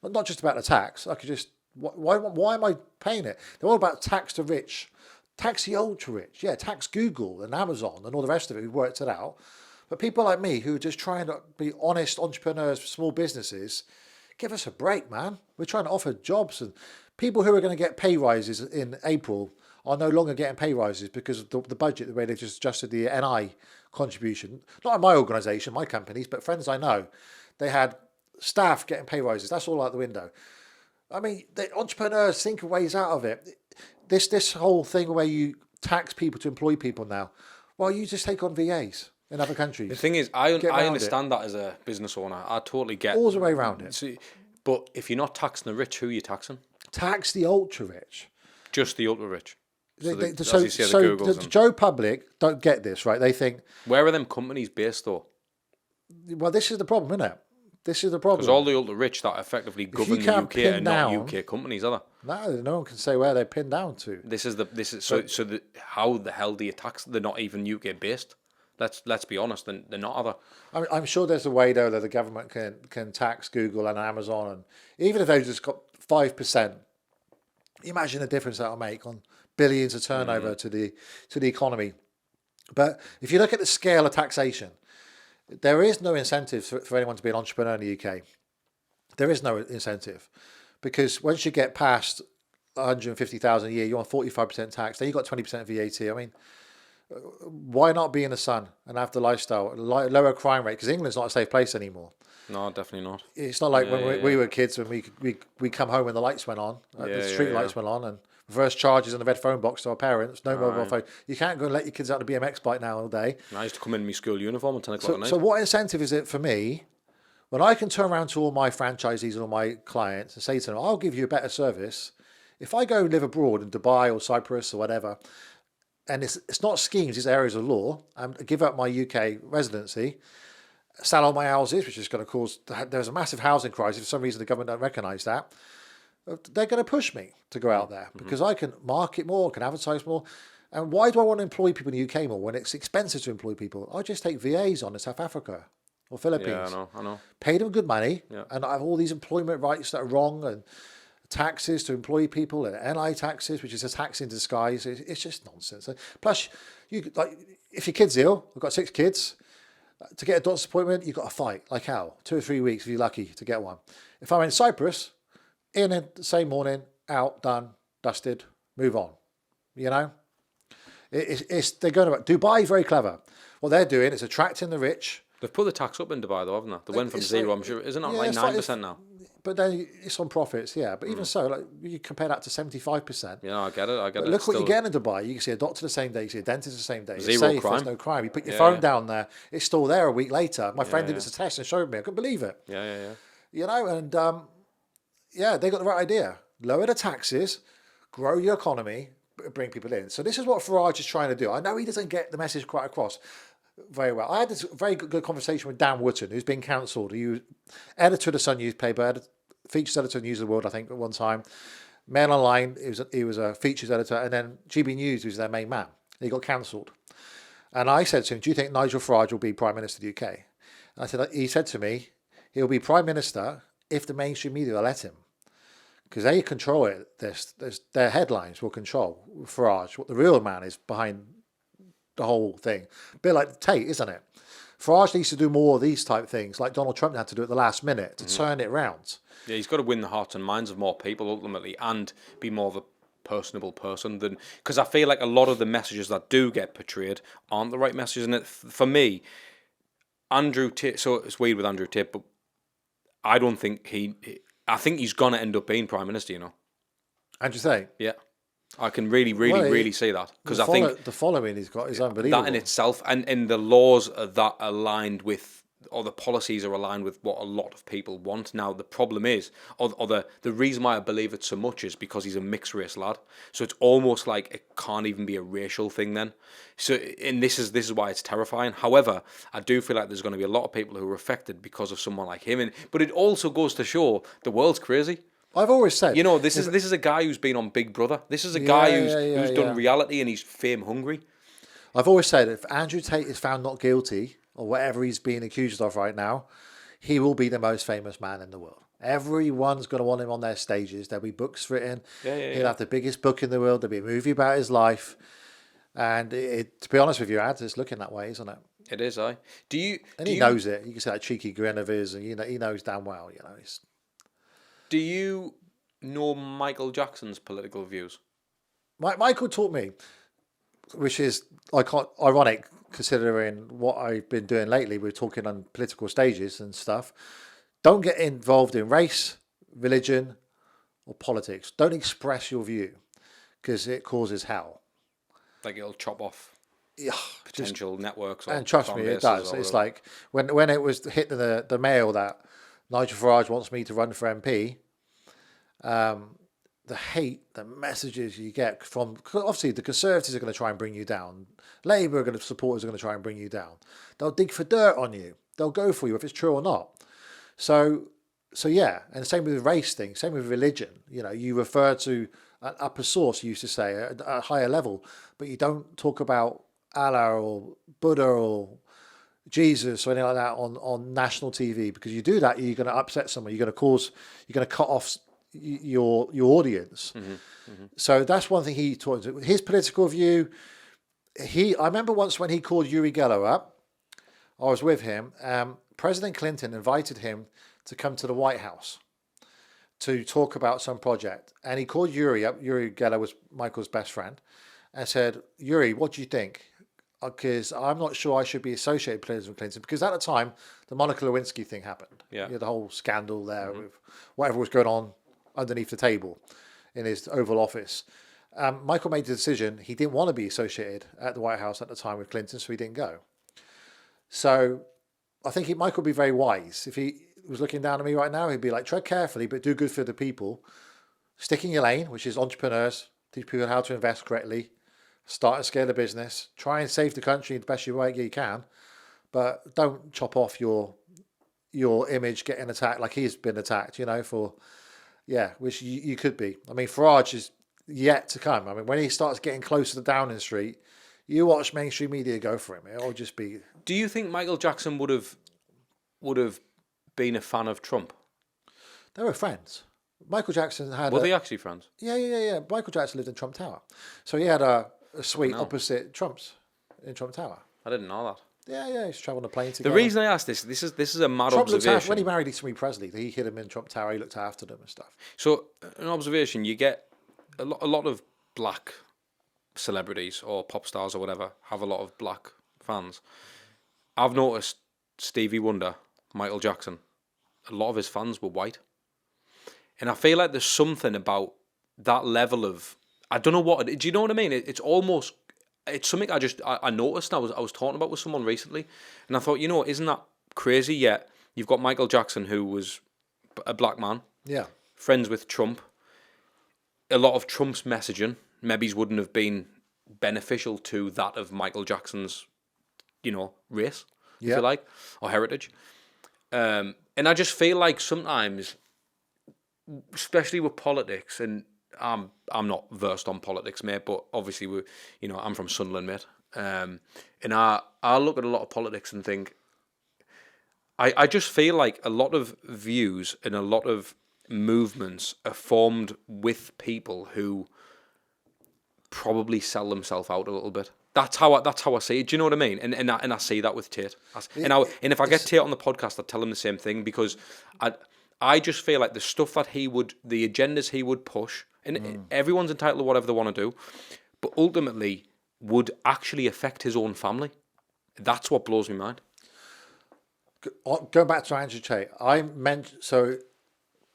Not just about the tax. I could just, why am I paying it? They're all about tax the rich, tax the ultra rich. Yeah, tax Google and Amazon and all the rest of it. We've worked it out. But people like me who are just trying to be honest entrepreneurs, small businesses, give us a break, man. We're trying to offer jobs, and people who are going to get pay rises in April are no longer getting pay rises because of the budget, the way they've just adjusted the NI contribution. Not in my organisation, my companies, but friends I know. They had staff getting pay rises. That's all out the window. I mean, the entrepreneurs think of ways out of it. This whole thing where you tax people to employ people now, well, you just take on VAs in other countries. The thing is, I understand that as a business owner. I totally get all the way around it. See, but if you're not taxing the rich, who are you taxing? Tax the ultra rich. Just the ultra rich. So, the Joe public don't get this, right? They think, where are them companies based though? Well, this is the problem, isn't it? This is the problem. Because all the ultra rich that effectively govern the UK are not UK companies, are they? No one can say where they're pinned down to. How the hell do you tax? They're not even UK based. Let's be honest, they're not, are they? I'm sure there's a way though that the government can tax Google and Amazon, and even if they've just got 5%, imagine the difference that'll make on billions of turnover to the economy. But if you look at the scale of taxation, there is no incentive for anyone to be an entrepreneur in the UK. There is no incentive, because once you get past 150,000 a year, you're on 45% tax. Then you got 20% VAT. I mean, why not be in the sun and have the lifestyle, lower crime rate? Because England's not a safe place anymore. No, definitely not. It's not like when we were kids, when we come home when the lights went on, the street lights went on, and reverse charges on the red phone box to our parents. No mobile phone. You can't go and let your kids out on a BMX bike now all day. I used to come in my school uniform at 10 o'clock at night. So what incentive is it for me when I can turn around to all my franchisees and all my clients and say to them, I'll give you a better service if I go live abroad in Dubai or Cyprus or whatever, and it's not schemes, it's areas of law, and give up my UK residency, sell all my houses, which is going to cause, there's a massive housing crisis. For some reason, the government don't recognise that. They're going to push me to go out there because I can market more, can advertise more. And why do I want to employ people in the UK more when it's expensive to employ people? I'll just take VAs on in South Africa or Philippines. Yeah, I know. Pay them good money, and I have all these employment rights that are wrong, and taxes to employ people, and NI taxes, which is a tax in disguise. It's just nonsense. Plus, if your kid's ill, I've got 6 kids. To get a doctor's appointment, you've got to fight like hell. 2 or 3 weeks if you're lucky to get one. If I'm in Cyprus, in the same morning, out, done, dusted, move on. You know, they're going to Dubai. Very clever. What they're doing is attracting the rich. They've put the tax up in Dubai though, haven't they? They went from zero. I'm sure, isn't it like 9% now? But then it's on profits, yeah. But even so, like you compare that to 75%. Yeah, I get it. But look what you get in Dubai. You can see a doctor the same day. You see a dentist the same day. Zero it's safe, crime. There's no crime. You put your phone down there. It's still there a week later. My friend did it as a test and showed me. I couldn't believe it. Yeah. You know, and they got the right idea. Lower the taxes, grow your economy, bring people in. So this is what Farage is trying to do. I know he doesn't get the message quite across very well. I had this very good conversation with Dan Wootton, who's been cancelled. He was editor of the Sun newspaper, features editor of News of the World, I think, at one time. Mail Online, he was a features editor, and then GB News was their main man. He got cancelled. And I said to him, do you think Nigel Farage will be Prime Minister of the UK? He said to me, he'll be Prime Minister if the mainstream media will let him. Because they control it. Their headlines will control Farage, what the real man is behind the whole thing. A bit like Tate, isn't it? Farage needs to do more of these type things, like Donald Trump had to do at the last minute to turn it round. Yeah, he's got to win the hearts and minds of more people ultimately, and be more of a personable person than, because I feel like a lot of the messages that do get portrayed aren't the right messages. And for me, Andrew Tate. So it's weird with Andrew Tate, but I don't think I think he's gonna end up being Prime Minister. You know, Andrew Tate. Yeah. I can really see that, because I think the following he's got is unbelievable. That in itself, and the laws are that aligned with, or the policies are aligned with what a lot of people want. Now the problem is, or the reason why I believe it so much is because he's a mixed race lad. So it's almost like it can't even be a racial thing then. So, and this is why it's terrifying. However, I do feel like there's going to be a lot of people who are affected because of someone like him. But it also goes to show the world's crazy. I've always said, you know, this is a guy who's been on Big Brother. This is a guy who's done reality, and he's fame hungry. I've always said if Andrew Tate is found not guilty or whatever he's being accused of right now, he will be the most famous man in the world. Everyone's going to want him on their stages. There'll be books written. He'll have the biggest book in the world. There'll be a movie about his life. And to be honest with you, Ad, it's looking that way, isn't it? It is, aye. He knows it. You can see that cheeky grin of his, and he knows damn well, Do you know Michael Jackson's political views? Michael taught me, which is ironic considering what I've been doing lately. We're talking on political stages and stuff. Don't get involved in race, religion, or politics. Don't express your view because it causes hell. Like it'll chop off potential networks. Or and trust me, it does. It's like when it was hitting the mail that Nigel Farge wants me to run for MP, the hate, the messages you get from, obviously the Conservatives are going to try and bring you down. Labour supporters are going to try and bring you down. They'll dig for dirt on you. They'll go for you if it's true or not. So yeah, and the same with the race thing, same with religion. You refer to an upper source, you used to say, at a higher level, but you don't talk about Allah or Buddha or Jesus or anything like that on national TV, because you do that, you're going to upset someone. You're going to cut off your audience. So that's one thing he taught. His political view. I remember once when he called Uri Geller up. I was with him. President Clinton invited him to come to the White House to talk about some project. And he called Uri up. Uri Geller was Michael's best friend, and said, Uri, what do you think? Because I'm not sure I should be associated with President Clinton, because at the time, the Monica Lewinsky thing happened. Yeah. The whole scandal there with whatever was going on underneath the table in his Oval Office. Michael made the decision. He didn't want to be associated at the White House at the time with Clinton, so he didn't go. So I think Michael would be very wise. If he was looking down at me right now, he'd be like, tread carefully, but do good for the people. Stick in your lane, which is entrepreneurs. Teach people how to invest correctly. Start and scale a business. Try and save the country the best way you can. But don't chop off your image getting attacked like he's been attacked, which you could be. I mean, Farage is yet to come. I mean, when he starts getting closer to Downing Street, you watch mainstream media go for him. It'll just be... Do you think Michael Jackson would have been a fan of Trump? They were friends. Michael Jackson had... Were they actually friends? Yeah. Michael Jackson lived in Trump Tower. So he had a suite opposite Trump's in Trump Tower. I didn't know that. Yeah, he used to travel on a plane together. The reason I asked this is a mad Trump observation. When he married Smee Presley, he hid him in Trump Tower, he looked after them and stuff. So, an observation, you get a lot of black celebrities or pop stars or whatever have a lot of black fans. I've noticed Stevie Wonder, Michael Jackson, a lot of his fans were white. And I feel like there's something about that level of, I don't know what, do you know what I mean? It's almost, it's something I noticed, and I was talking about with someone recently, and I thought, isn't that crazy? Yet you've got Michael Jackson, who was a black man, friends with Trump. A lot of Trump's messaging maybe wouldn't have been beneficial to that of Michael Jackson's, race, if you like, or heritage. And I just feel like sometimes, especially with politics, and I'm not versed on politics, mate, but obviously I'm from Sunderland, mate. And I look at a lot of politics and think, I just feel like a lot of views and a lot of movements are formed with people who probably sell themselves out a little bit. That's how I see it. Do you know what I mean? And I see that with Tate. And if I get Tate on the podcast, I'd tell him the same thing, because I just feel like the stuff that the agendas he would push, and everyone's entitled to whatever they want to do, but ultimately would actually affect his own family. That's what blows my mind. Going back to Andrew Tate, so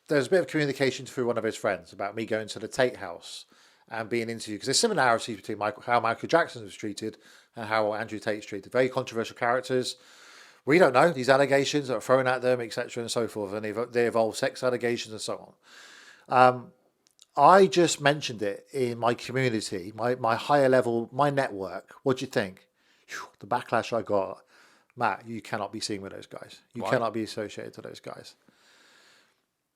there's a bit of communication through one of his friends about me going to the Tate house and being interviewed, because there's similarities between how Michael Jackson was treated and how Andrew Tate's treated. Very controversial characters. We don't know these allegations that are thrown at them, etc., and so forth, and they involve sex allegations and so on. I just mentioned it in my community, my higher level, my network. What do you think? Whew, the backlash I got, Matt. You cannot be seen with those guys. You cannot be associated to those guys.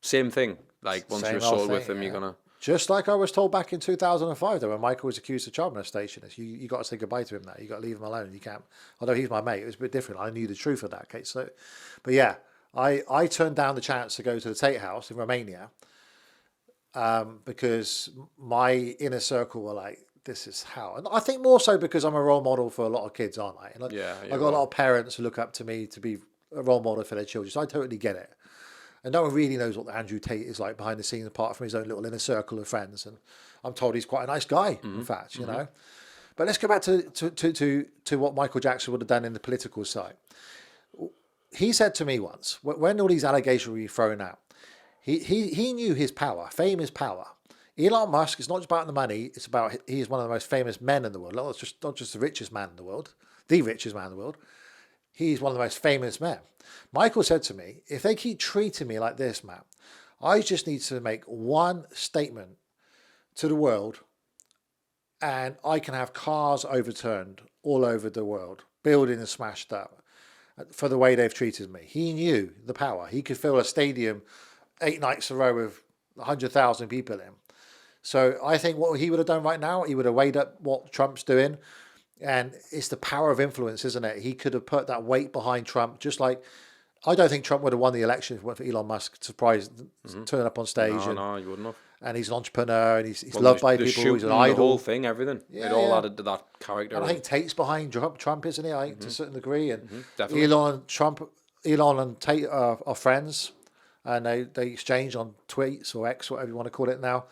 Same thing. Like once you're assaulted with them, you're gonna. Just like I was told back in 2005, though, when Michael was accused of child molestation, you got to say goodbye to him now. You got to leave him alone. You can't. Although he's my mate, it was a bit different. I knew the truth of that case. So, but yeah, I turned down the chance to go to the Tate house in Romania because my inner circle were like, this is how. And I think more so because I'm a role model for a lot of kids, aren't I? And I got a lot of parents who look up to me to be a role model for their children. So I totally get it. And no one really knows what Andrew Tate is like behind the scenes, apart from his own little inner circle of friends. And I'm told he's quite a nice guy, in fact, you know. But let's go back to what Michael Jackson would have done in the political side. He said to me once, when all these allegations were thrown out, he knew his power. Fame is power. Elon Musk is not just about the money. It's about he's one of the most famous men in the world. Not just the richest man in the world, the richest man in the world. He's one of the most famous men. Michael said to me, if they keep treating me like this, Matt, I just need to make one statement to the world and I can have cars overturned all over the world, buildings smashed up for the way they've treated me. He knew the power. He could fill a stadium 8 nights in a row with 100,000 people in. So I think what he would have done right now, he would have weighed up what Trump's doing. And it's the power of influence, isn't it? He could have put that weight behind Trump, just like I don't think Trump would have won the election if it weren't for Elon Musk turn up on stage. No, you wouldn't have. And he's an entrepreneur, and he's loved by people. He's an idol. The whole thing, everything. It all added to that character. And I think Tate's behind Trump, isn't he? I think to a certain degree. And definitely. Elon and Tate are friends, and they exchange on tweets or X, whatever you want to call it now.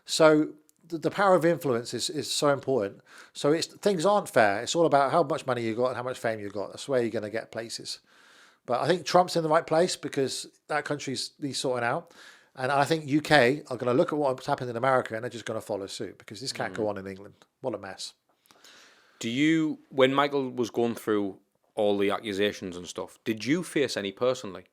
So the power of influence is so important. So things aren't fair. It's all about how much money you got and how much fame you got. That's where you're going to get places. But I think Trump's in the right place because that country's he's sorting out. And I think UK are going to look at what's happened in America and they're just going to follow suit because this can't go on in England. What a mess. When Michael was going through all the accusations and stuff, did you face any personally?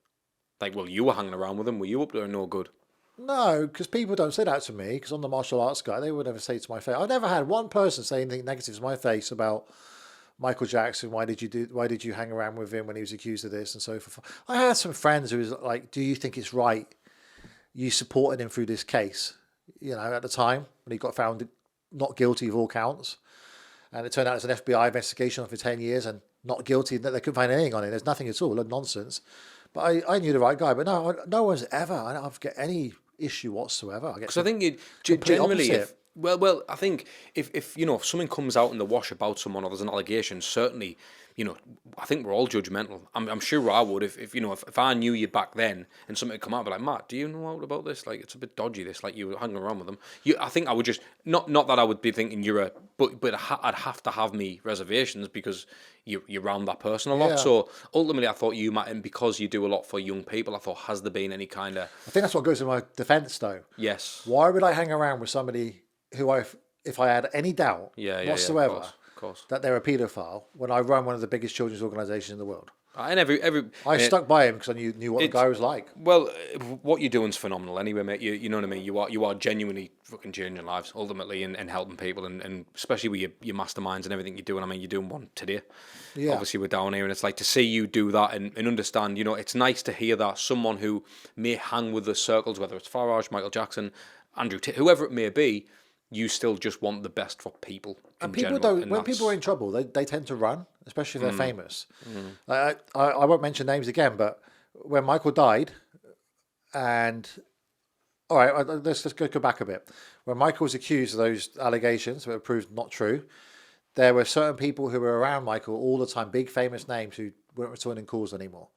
Like, well, you were hanging around with him. Were you up there no good? No, because people don't say that to me because I'm the martial arts guy. They would never say to my face. I've never had one person say anything negative to my face about Michael Jackson. Why did you hang around with him when he was accused of this and so forth? I had some friends who was like, do you think it's right you supported him through this case? You know, at the time when he got found not guilty of all counts. And it turned out it's an FBI investigation for 10 years and not guilty. They couldn't find anything on it. There's nothing at all. Nonsense. But I knew the right guy. But no one's ever. I don't get any issue whatsoever. Because I think generally, I think if something comes out in the wash about someone or there's an allegation, certainly, I think we're all judgmental. I'm sure I would if I knew you back then and something had come out, I'd be like, Matt, do you know out about this? Like, it's a bit dodgy. This, like, you were hanging around with them. I think I would just not that I would be thinking but I'd have to have me reservations because you're around that person a lot. Yeah. So ultimately, I thought you might, and because you do a lot for young people, I thought, has there been any kind of? I think that's what goes in my defence, though. Yes. Why would I hang around with somebody who if I had any doubt whatsoever? Of course. That they're a paedophile when I run one of the biggest children's organisations in the world. And I stuck by him because I knew what the guy was like. Well, what you're doing is phenomenal anyway, mate. You know what I mean? You are genuinely fucking changing lives, ultimately, and helping people, and especially with your masterminds and everything you're doing. I mean, you're doing one today. Yeah. Obviously, we're down here, and it's like to see you do that and understand, it's nice to hear that someone who may hang with the circles, whether it's Farage, Michael Jackson, Andrew Tate, whoever it may be, you still just want the best for people. And people don't. When people are in trouble, they tend to run, especially if they're famous. I won't mention names again, but when Michael died, and all right, let's just go back a bit. When Michael was accused of those allegations that were proved not true, there were certain people who were around Michael all the time, big famous names who weren't returning calls anymore.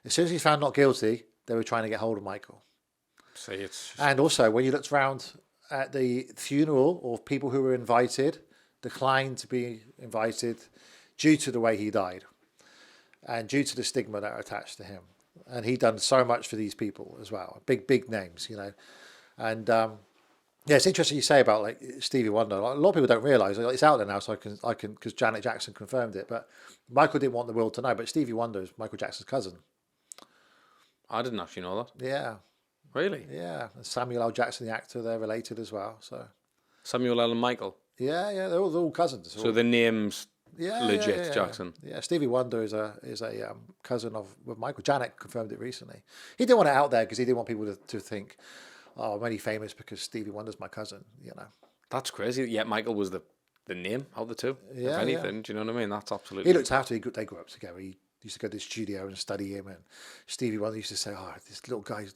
As soon as he's found not guilty, they were trying to get hold of Michael. And also, when you looked around at the funeral of people who were invited, declined to be invited due to the way he died and due to the stigma that are attached to him. And he'd done so much for these people as well, big names, And it's interesting you say about like Stevie Wonder. Like, a lot of people don't realise it's out there now, so I can because Janet Jackson confirmed it. But Michael didn't want the world to know. But Stevie Wonder is Michael Jackson's cousin. I didn't actually know that. Yeah. Really? Yeah. Samuel L Jackson, the actor, they're related as well. So Samuel L and Michael. Yeah, they're all cousins. So the name's legit Jackson. Yeah, Stevie Wonder is a cousin with Michael. Janet confirmed it recently. He didn't want it out there because he didn't want people to think, I'm only famous because Stevie Wonder's my cousin, That's crazy. Yeah, Michael was the name of the two. Yeah, if anything, do you know what I mean? That's absolutely. He looked after, they grew up together. He used to go to the studio and study him, and Stevie Wonder used to say, this little guy,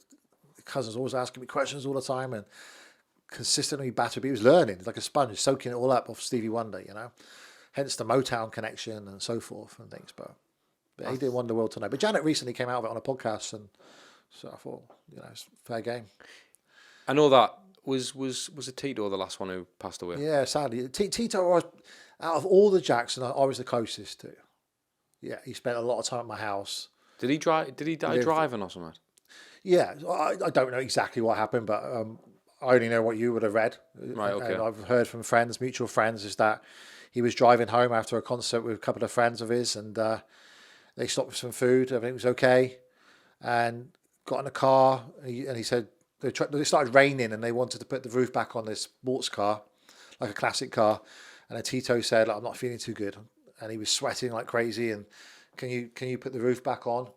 cousin's always asking me questions all the time, and consistently battered, but he was learning. It's like a sponge, soaking it all up off Stevie Wonder, hence the Motown connection and so forth and things. But he didn't want the world to know. But Janet recently came out of it on a podcast, and so I thought, it's fair game. I know that was it Tito the last one who passed away? Yeah, sadly, Tito was, out of all the Jackson, I was the closest to. Yeah, he spent a lot of time at my house. Did he drive? Did he die driving or something? Yeah, I don't know exactly what happened, but I only know what you would have read. Right, okay. And I've heard from friends, mutual friends, is that he was driving home after a concert with a couple of friends of his, and they stopped for some food. Everything was okay, and got in a car. And he said it started raining, and they wanted to put the roof back on this sports car, like a classic car. And then Tito said, "I'm not feeling too good," and he was sweating like crazy. And can you put the roof back on?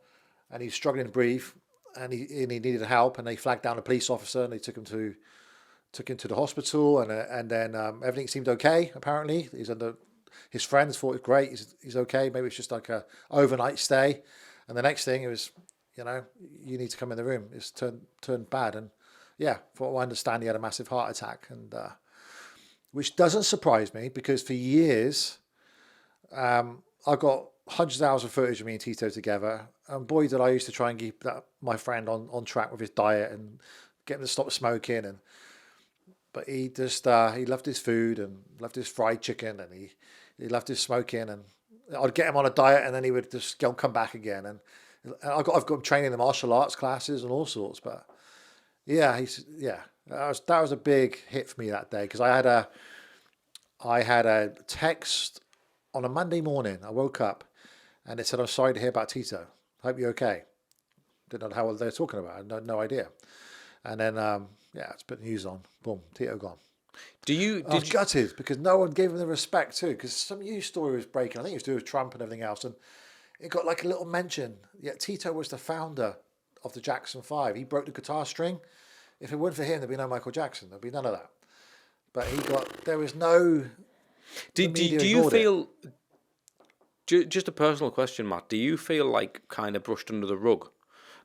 And he's struggling to breathe, and he needed help. And they flagged down a police officer, and they took him to the hospital, and then everything seemed okay. Apparently, his friends thought it was great. He's okay. Maybe it's just like a overnight stay. And the next thing it was, you need to come in the room. It's turned bad, and from what I understand, he had a massive heart attack, and which doesn't surprise me because for years, I got hundreds of hours of footage of me and Tito together, and boy, did I used to try and keep my friend on track with his diet and get him to stop smoking. But he just he loved his food and loved his fried chicken, and he loved his smoking. And I'd get him on a diet, and then he would just come back again. And I've got him training the martial arts classes and all sorts. But that was a big hit for me that day, because I had a text on a Monday morning. I woke up and it said, "I'm sorry to hear about Tito. Hope you're okay." Didn't know how they're talking about. I had no idea. And then let's put the news on. Boom, Tito gone. I was gutted because no one gave him the respect too. Because some news story was breaking. I think it was to do with Trump and everything else, and it got like a little mention. Yet Tito was the founder of the Jackson 5. He broke the guitar string. If it weren't for him, there'd be no Michael Jackson. There'd be none of that. But there was no. Do you feel? Just a personal question, Matt. Do you feel like kind of brushed under the rug?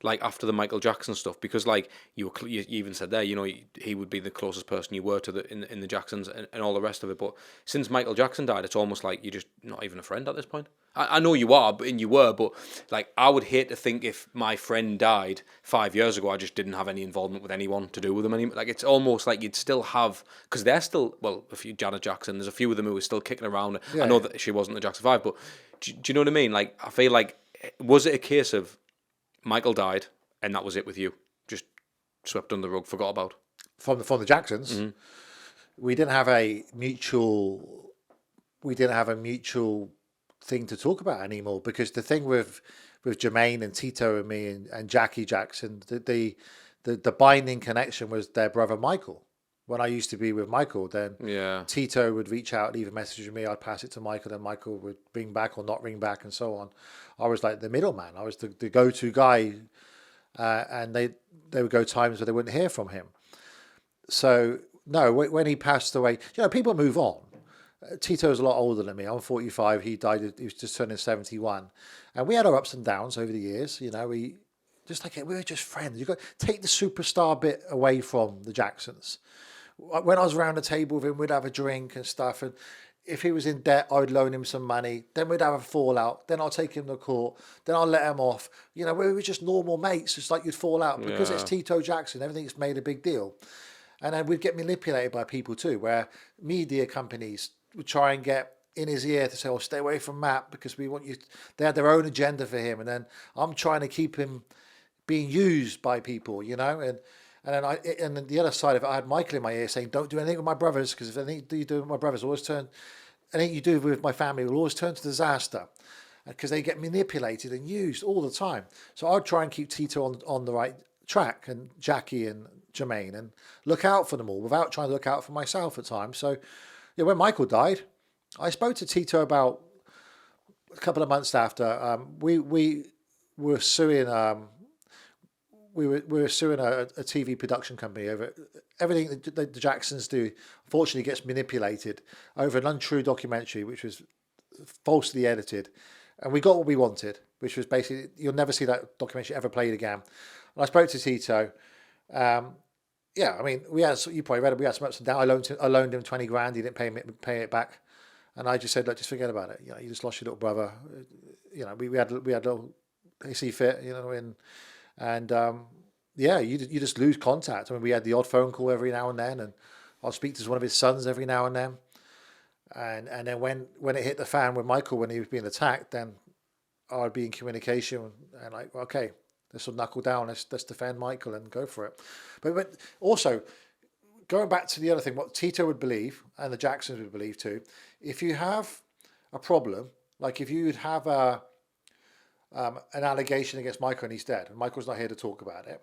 Like after the Michael Jackson stuff, because like you even said there, he would be the closest person you were to in the Jacksons and all the rest of it. But since Michael Jackson died, it's almost like you're just not even a friend at this point. I know you are, and you were, but like I would hate to think if my friend died 5 years ago, I just didn't have any involvement with anyone to do with them anymore. Like it's almost like you'd still have, because they're still a few Janet Jackson. There's a few of them who are still kicking around. Yeah, I know that she wasn't the Jackson 5, but do you know what I mean? Like I feel like, was it a case of Michael died, and that was it with you? Just swept under the rug, forgot about. From the Jacksons, mm-hmm. we didn't have a mutual thing to talk about anymore, because the thing with Jermaine and Tito and me and Jackie Jackson, the binding connection was their brother Michael. When I used to be with Michael, then Tito would reach out, leave a message with me, I'd pass it to Michael, then Michael would ring back or not ring back and so on. I was like the middleman. I was the go-to guy, and they would go times where they wouldn't hear from him. So, no, when he passed away, people move on. Tito's a lot older than me. I'm 45. He died, he was just turning 71. And we had our ups and downs over the years. We were just friends. You've got to take the superstar bit away from the Jacksons. When I was around the table with him, we'd have a drink and stuff. And if he was in debt, I'd loan him some money. Then we'd have a fallout. Then I'll take him to court. Then I'll let him off. We were just normal mates. It's like you'd fall out. Because it's Tito Jackson, everything's made a big deal. And then we'd get manipulated by people too, where media companies would try and get in his ear to say, stay away from Matt because we want you. They had their own agenda for him. And then I'm trying to keep him being used by people, and then the other side of it, I had Michael in my ear saying, don't do anything with my brothers, because if anything you do with my brothers, anything you do with my family will always turn to disaster, because they get manipulated and used all the time. So I'd try and keep Tito on the right track, and Jackie and Jermaine, and look out for them all without trying to look out for myself at times. So when Michael died, I spoke to Tito about a couple of months after. We were suing. we were suing a TV production company over everything that the Jacksons do. Unfortunately, gets manipulated over an untrue documentary, which was falsely edited, and we got what we wanted, which was basically you'll never see that documentary ever played again. And I spoke to Tito. Yeah, I mean, we had, you probably read it, we had some ups and downs. I loaned him 20 grand. He didn't pay it back, and I just said, look, just forget about it. You know, you just lost your little brother. You know, we had a little AC fit. You know, and yeah, you just lose contact. I mean, we had the odd phone call every now and then, and I'll speak to one of his sons every now and then. And then when it hit the fan with Michael when he was being attacked, then I'd be in communication and like, okay, let's knuckle down, let's defend Michael and go for it. But also, going back to the other thing, what Tito would believe, and the Jacksons would believe too, if you have a problem, like if you'd have an allegation against Michael and he's dead, and Michael's not here to talk about it,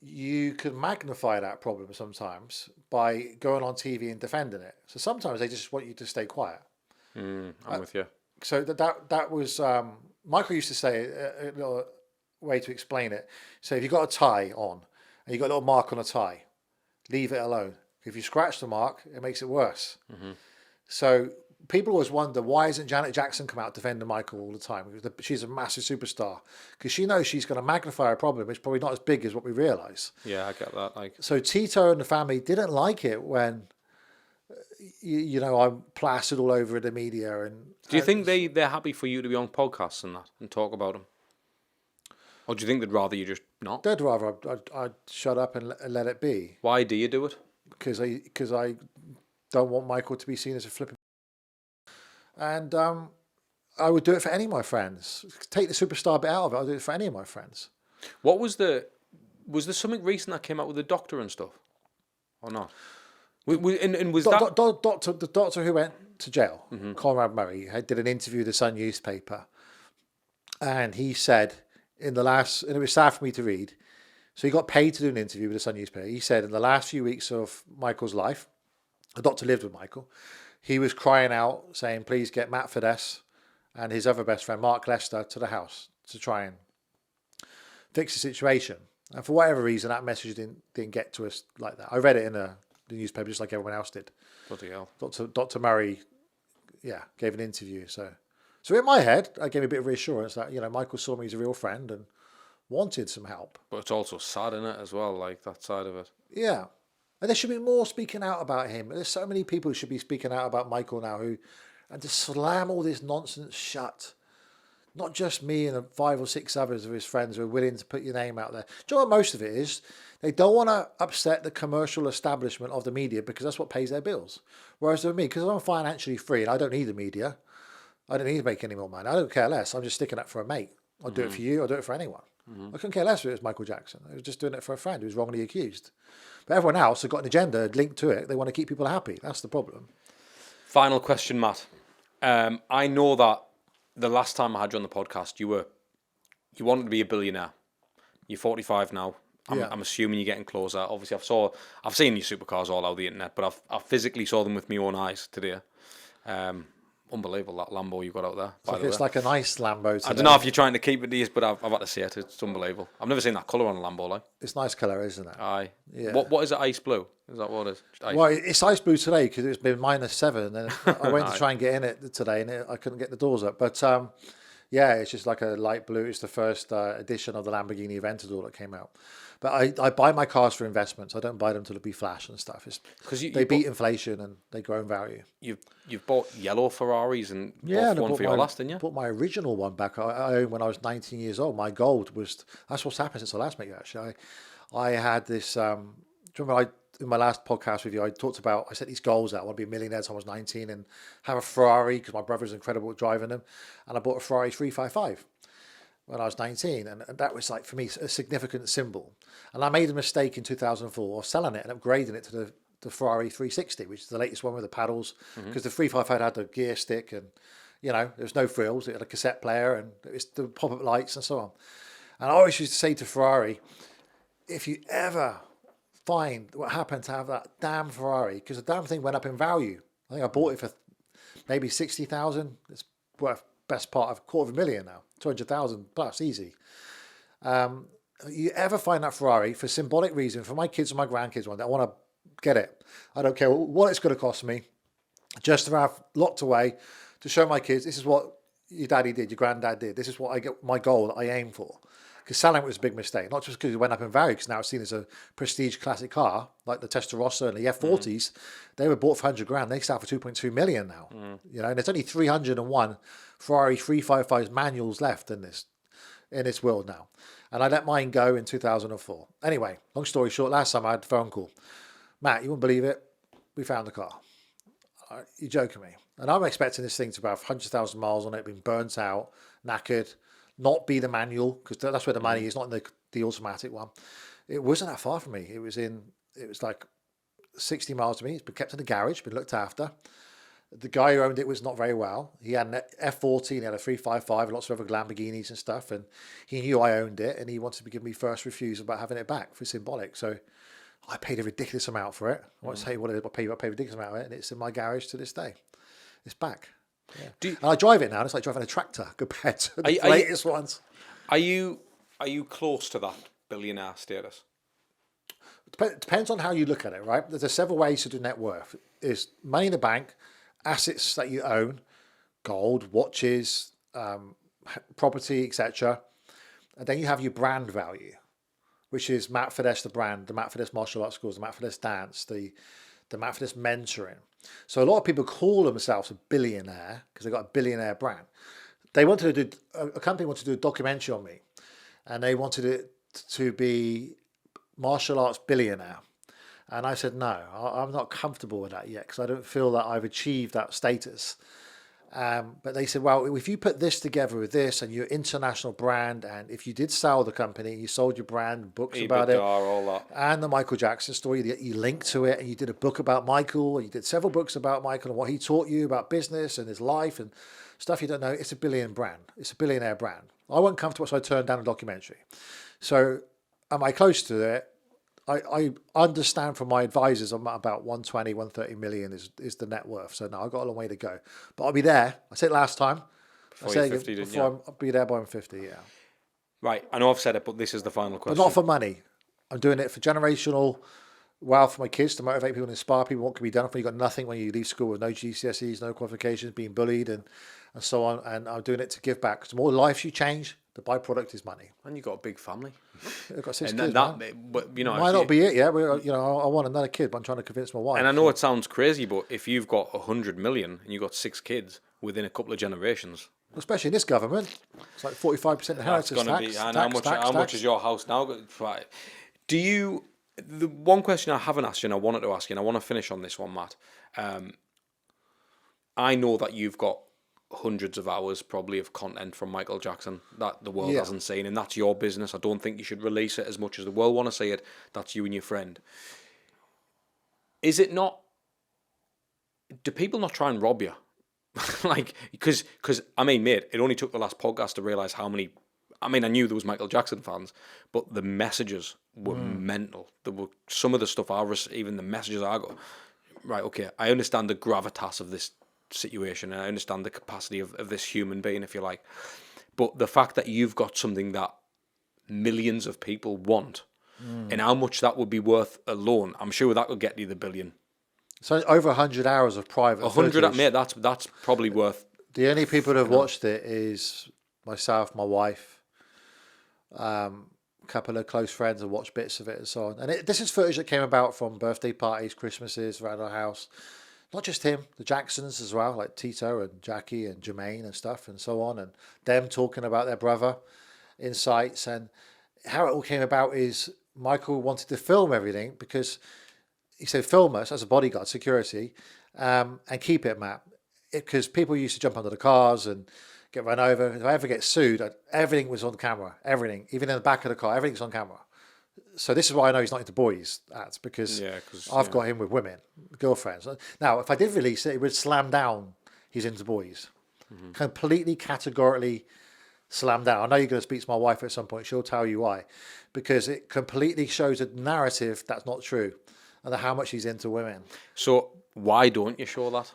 you could magnify that problem sometimes by going on TV and defending it. So sometimes they just want you to stay quiet. I'm with you. So that was, Michael used to say, a little way to explain it. So if you've got a tie on and you've got a little mark on a tie, leave it alone. If you scratch the mark, it makes it worse. Mm-hmm. So people always wonder, why isn't Janet Jackson come out defending Michael all the time? She's a massive superstar. Because she knows she's going to magnify a problem, which is probably not as big as what we realise. Yeah, I get that. So Tito and the family didn't like it when, you know, I'm plastered all over the media. And do you think they're happy for you to be on podcasts and that and talk about them? Or do you think they'd rather you just not? They'd rather I'd shut up and let it be. Why do you do it? Because I don't want Michael to be seen as a flipping. And I would do it for any of my friends. Take the superstar bit out of it. I'll do it for any of my friends. What was there something recent that came out with the doctor and stuff, or not? And was the doctor who went to jail, Conrad Murray, did an interview with the Sun newspaper, and he said and it was sad for me to read. So he got paid to do an interview with the Sun newspaper. He said in the last few weeks of Michael's life, the doctor lived with Michael. He was crying out, saying, please get Matt Fiddes and his other best friend, Mark Lester, to the house to try and fix the situation. And for whatever reason, that message didn't get to us like that. I read it in the newspaper just like everyone else did. Bloody hell. Dr. Murray, gave an interview. So in my head, I gave a bit of reassurance that, you know, Michael saw me as a real friend and wanted some help. But it's also sad, isn't it, as well, like that side of it. Yeah. And there should be more speaking out about him. There's so many people who should be speaking out about Michael now and to slam all this nonsense shut. Not just me and 5 or 6 others of his friends who are willing to put your name out there. Do you know what most of it is? They don't want to upset the commercial establishment of the media because that's what pays their bills. Whereas with me, because I'm financially free and I don't need the media, I don't need to make any more money. I don't care less. I'm just sticking up for a mate. I'll do it for you. I'll do it for anyone. I couldn't care less if it was Michael Jackson. I was just doing it for a friend who was wrongly accused. But everyone else has got an agenda linked to it. They want to keep people happy. That's the problem. Final question, Matt. I know that the last time I had you on the podcast, you wanted to be a billionaire. You're 45 now. I'm assuming you're getting closer. Obviously, I've seen your supercars all over the internet, but I physically saw them with my own eyes today. Unbelievable, that Lambo you got out there. It's like a nice Lambo today. I don't know if you're trying to keep it these, but I've had to see it. It's unbelievable. I've never seen that colour on a Lambo, like. It's nice colour, isn't it? Aye. Yeah. What is it, ice blue? Is that what it is? Ice. Well, it's ice blue today because it's been -7. And I went to try and get in it today and I couldn't get the doors up. But it's just like a light blue. It's the first edition of the Lamborghini Aventador that came out. But I buy my cars for investments. I don't buy them to be flash and stuff. It's because they beat inflation and they grow in value. You've bought yellow Ferraris and bought one for your last, didn't you? I bought my original one back. I owned when I was 19 years old. My gold was that's what's happened since I last met you. Actually, I had this. Do you remember in my last podcast with you, I set these goals out. I want to be a millionaire until I was 19 and have a Ferrari because my brother was incredible at driving them, and I bought a Ferrari 355. When I was 19, and that was like for me a significant symbol. And I made a mistake in 2004 of selling it and upgrading it to the Ferrari 360, which is the latest one with the paddles, because the 355 had the gear stick and, you know, there was no frills. It had a cassette player and it was the pop-up lights and so on. And I always used to say to Ferrari, if you ever find what happened to have that damn Ferrari, because the damn thing went up in value. I think I bought it for maybe 60,000. It's worth best part of $250,000 now, 200,000 plus, easy. And you ever find that Ferrari for symbolic reason, for my kids and my grandkids one day, I want to get it. I don't care what it's going to cost me, just to have locked away to show my kids, this is what your daddy did, your granddad did. This is what I get, my goal that I aim for. Because selling it was a big mistake, not just because it went up in value, because now it's seen as a prestige classic car, like the Testarossa and the F40s. They were bought for 100 grand. They sell for 2.2 million now. You know, and there's only 301 Ferrari 355 manuals left in this world now. And I let mine go in 2004. Anyway, long story short, last time I had a phone call. Matt, you wouldn't believe it. We found the car. You're joking me. And I'm expecting this thing to have 100,000 miles on it, been burnt out, knackered, not be the manual, because that's where the money is, not in the automatic one. It wasn't that far from me. It was like 60 miles to me. It's been kept in the garage, been looked after. The guy who owned it was not very well. He had an F40, he had a 355, and lots of other Lamborghinis and stuff, and he knew I owned it, and he wanted to give me first refusal about having it back for symbolic. So I paid a ridiculous amount for it. I won't say what it is, but I paid a ridiculous amount of it, and it's in my garage to this day. It's back. Yeah. And I drive it now, and it's like driving a tractor compared to the latest ones. Are you close to that billionaire status? Depends on how you look at it, right? There's several ways to do net worth. Is money in the bank, assets that you own, gold, watches, property, etc. And then you have your brand value, which is Matt Fiddes, the brand, the Matt Fiddes martial arts schools, the Matt Fiddes dance, the Matt Fiddes mentoring. So a lot of people call themselves a billionaire because they've got a billionaire brand. They wanted to do, a company wanted to do a documentary on me, and they wanted it to be martial arts billionaire. And I said, no, I'm not comfortable with that yet because I don't feel that I've achieved that status. But they said, well, if you put this together with this and your international brand, and if you did sell the company, you sold your brand, books about it, all that. and the Michael Jackson story, you linked to it, and you did a book about Michael, and you did several books about Michael and what he taught you about business and his life and stuff you don't know, it's a billion brand. It's a billionaire brand. I wasn't comfortable, so I turned down a documentary. So am I close to it? I understand from my advisors I'm at about 120, 130 million is the net worth. So no, I've got a long way to go. But I'll be there. I said it last time. I'll be there by I'm 50, yeah. Right. I know I've said it, but this is the final question. But not for money. I'm doing it for generational wealth for my kids, to motivate people and inspire people what can be done when you've got nothing when you leave school with no GCSEs, no qualifications, being bullied and so on. And I'm doing it to give back. Because the more lives you change, the byproduct is money. And you've got a big family. I've got 6 kids. But, you know, might not be it, yeah. I want another kid, but I'm trying to convince my wife. And I know it sounds crazy, but if you've got 100 million and you've got 6 kids within a couple of generations, especially in this government, it's like 45% inheritance tax. And how much is your house now? Right. The one question I haven't asked you, and I wanted to ask you, and I want to finish on this one, Matt. I know that you've got hundreds of hours probably of content from Michael Jackson that the world hasn't seen, and that's your business. I don't think you should release it as much as the world want to see it. That's you and your friend. Is it not? Do people not try and rob you? Like, because I mean, mate, it only took the last podcast to realize how many. I mean, I knew there was Michael Jackson fans, but the messages were mental. There were some of the stuff I received, even the messages I got. Right, okay, I understand the gravitas of this situation, and I understand the capacity of this human being, if you like. But the fact that you've got something that millions of people want, and how much that would be worth alone, I'm sure that would get you the billion. So over 100 hours of private 100, footage. mate, that's probably worth. The only people that have watched it is myself, my wife, a couple of close friends have watched bits of it and so on. And this is footage that came about from birthday parties, Christmases around our house. Not just him, the Jacksons as well, like Tito and Jackie and Jermaine and stuff and so on, and them talking about their brother insights. And how it all came about is Michael wanted to film everything because he said, film us as a bodyguard, security, and keep it, Matt. Because people used to jump under the cars and get run over. If I ever get sued, everything was on camera. Everything, even in the back of the car, everything's on camera. So this is why I know he's not into boys ads, because I've got him with women, girlfriends. Now, if I did release it, it would slam down he's into boys. Completely, categorically slam down. I know you're going to speak to my wife at some point. She'll tell you why. Because it completely shows a narrative that's not true and how much he's into women. So why don't you show that?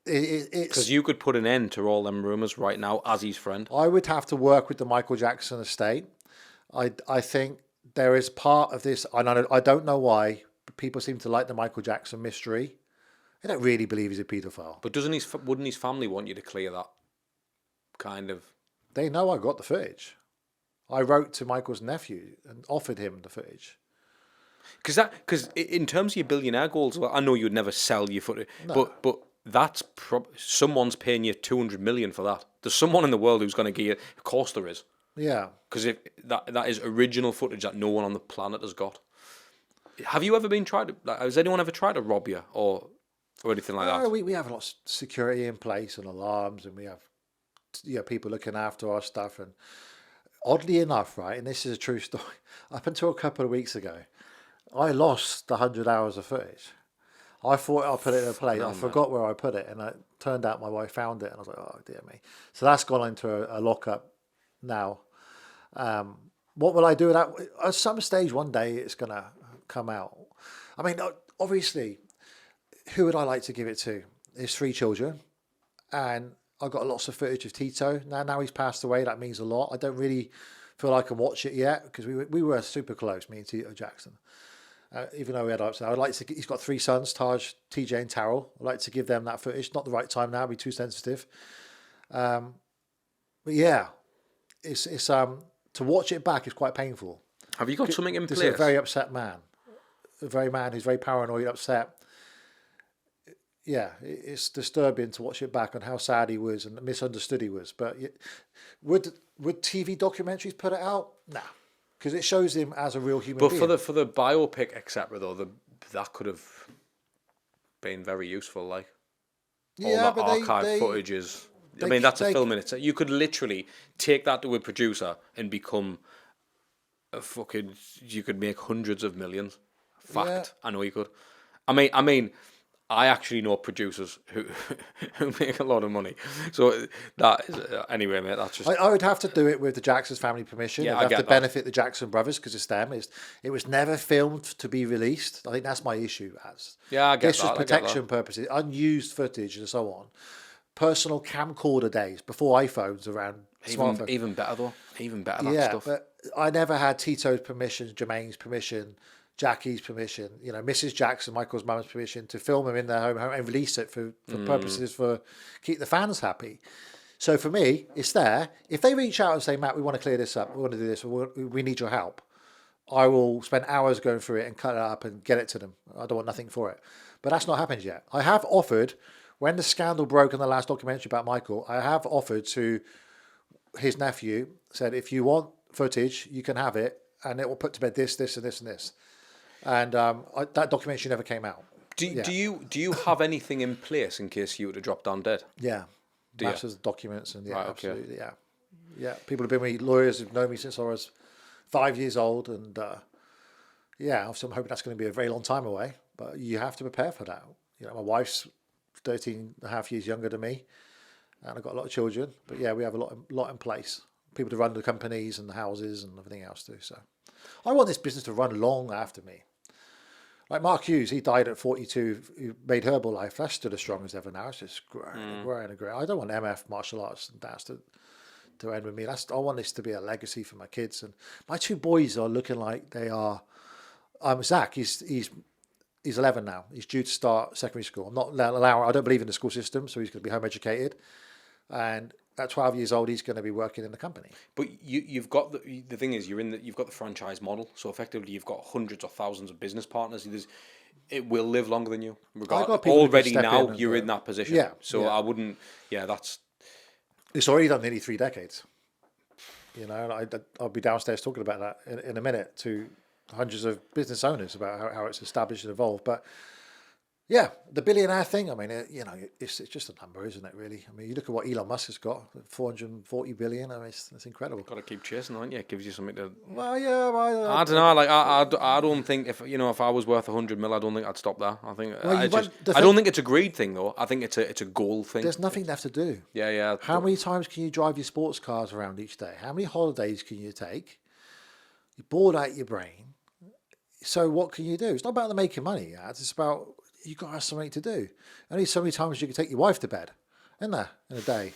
It's because you could put an end to all them rumours right now as his friend. I would have to work with the Michael Jackson estate. I think there is part of this. I don't know why but people seem to like the Michael Jackson mystery. They don't really believe he's a paedophile. But wouldn't his family want you to clear that kind of? They know I got the footage. I wrote to Michael's nephew and offered him the footage. Because in terms of your billionaire goals, well, I know you'd never sell your footage, but that's someone's paying you 200 million for that. There's someone in the world who's going to give you. Of course, there is. Yeah. Because if that is original footage that no one on the planet has got. Have you ever been has anyone ever tried to rob you or anything like that? We have a lot of security in place and alarms, and we have people looking after our stuff. And oddly enough, right, and this is a true story, up until a couple of weeks ago, I lost 100 hours of footage. I thought I put it in a place. I forgot where I put it, and it turned out my wife found it, and I was like, oh, dear me. So that's gone into a lockup now. What will I do with that? At some stage one day, it's going to come out. I mean, obviously, who would I like to give it to? There's 3 children, and I got lots of footage of Tito. Now he's passed away. That means a lot. I don't really feel I can watch it yet because we were super close, me and Tito Jackson. Even though we had ups, I'd like to. He's got 3 sons, Taj, TJ, and Tarrell. I'd like to give them that footage. Not the right time now; it'd be too sensitive. But yeah, it's to watch it back is quite painful. Have you got something in place? This is a very upset man, man who's very paranoid, upset. Yeah, it's disturbing to watch it back on how sad he was and misunderstood he was. But would TV documentaries put it out? Nah. Because it shows him as a real human being. But for the biopic, etc., though, that could have been very useful. Like all that archive footage is. I mean, that's a film in itself. You could literally take that to a producer and become a fucking. You could make hundreds of millions. Fact, yeah. I know you could. I mean. I actually know producers who make a lot of money. So that is, anyway, mate, that's just... I would have to do it with the Jackson's family permission. Yeah, I'd have to benefit the Jackson brothers because it's them. It was never filmed to be released. I think that's my issue. Yeah, I get that. This was protection purposes, unused footage and so on. Personal camcorder days before iPhones around smartphones. Even better, though. Even better, that stuff. Yeah, but I never had Tito's permission, Jermaine's permission, Jackie's permission, Mrs. Jackson, Michael's mum's permission to film him in their home and release it for purposes for keep the fans happy. So for me, it's there. If they reach out and say, Matt, we want to clear this up, we want to do this, we need your help, I will spend hours going through it and cut it up and get it to them. I don't want nothing for it. But that's not happened yet. I have offered, when the scandal broke in the last documentary about Michael, I have offered to his nephew, said, if you want footage, you can have it, and it will put to bed this, this, and this, and this. And that documentary never came out. Do you have anything in place in case you were to drop down dead? Yeah, masses of documents and right, absolutely, yeah. People have been with me, lawyers who've known me since I was 5 years old, and so I'm hoping that's going to be a very long time away. But you have to prepare for that. My wife's 13 and a half years younger than me, and I've got a lot of children. But yeah, we have a lot in place. People to run the companies and the houses and everything else too. So I want this business to run long after me. Like Mark Hughes, he died at 42, he made Herbalife. That's still as strong as ever now. It's just growing and growing and growing. I don't want MF martial arts and dance to end with me. I want this to be a legacy for my kids. And my 2 boys are looking like they are. Zach, he's 11 now. He's due to start secondary school. I'm not allowing. I don't believe in the school system, so he's going to be home educated. And at 12 years old, he's going to be working in the company. But you've got the thing is you've got the franchise model. So effectively, you've got hundreds of thousands of business partners. It will live longer than you. Already now, you're in that position. Yeah. So I wouldn't. Yeah, that's. It's already done nearly 3 decades. I'll be downstairs talking about that in a minute to hundreds of business owners about how it's established and evolved. But yeah, the billionaire thing, I mean, it's just a number, isn't it, really? I mean, you look at what Elon Musk has got, 440 billion, I mean, it's incredible. Got to keep chasing, aren't you? It gives you something to... Well, yeah, I don't know, like, I don't think, if I was worth 100 mil, I don't think I'd stop there. I think, I don't think it's a greed thing, though. I think it's a goal thing. There's nothing left to do. Yeah. How many times can you drive your sports cars around each day? How many holidays can you take? You're bored out your brain. So what can you do? It's not about the making money, it's about... You've got to have something to do. Only so many times you can take your wife to bed, isn't there, in a day?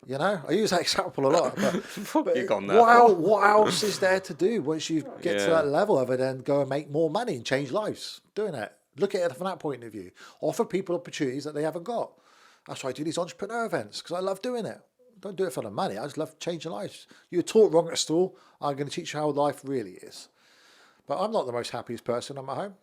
You know, I use that example a lot. But You gone there. what else is there to do once you get to that level other than go and make more money and change lives doing it? Look at it from that point of view. Offer people opportunities that they haven't got. That's why I do these entrepreneur events, because I love doing it. Don't do it for the money. I just love changing lives. You were taught wrong at school. I'm going to teach you how life really is. But I'm not the most happiest person at my home.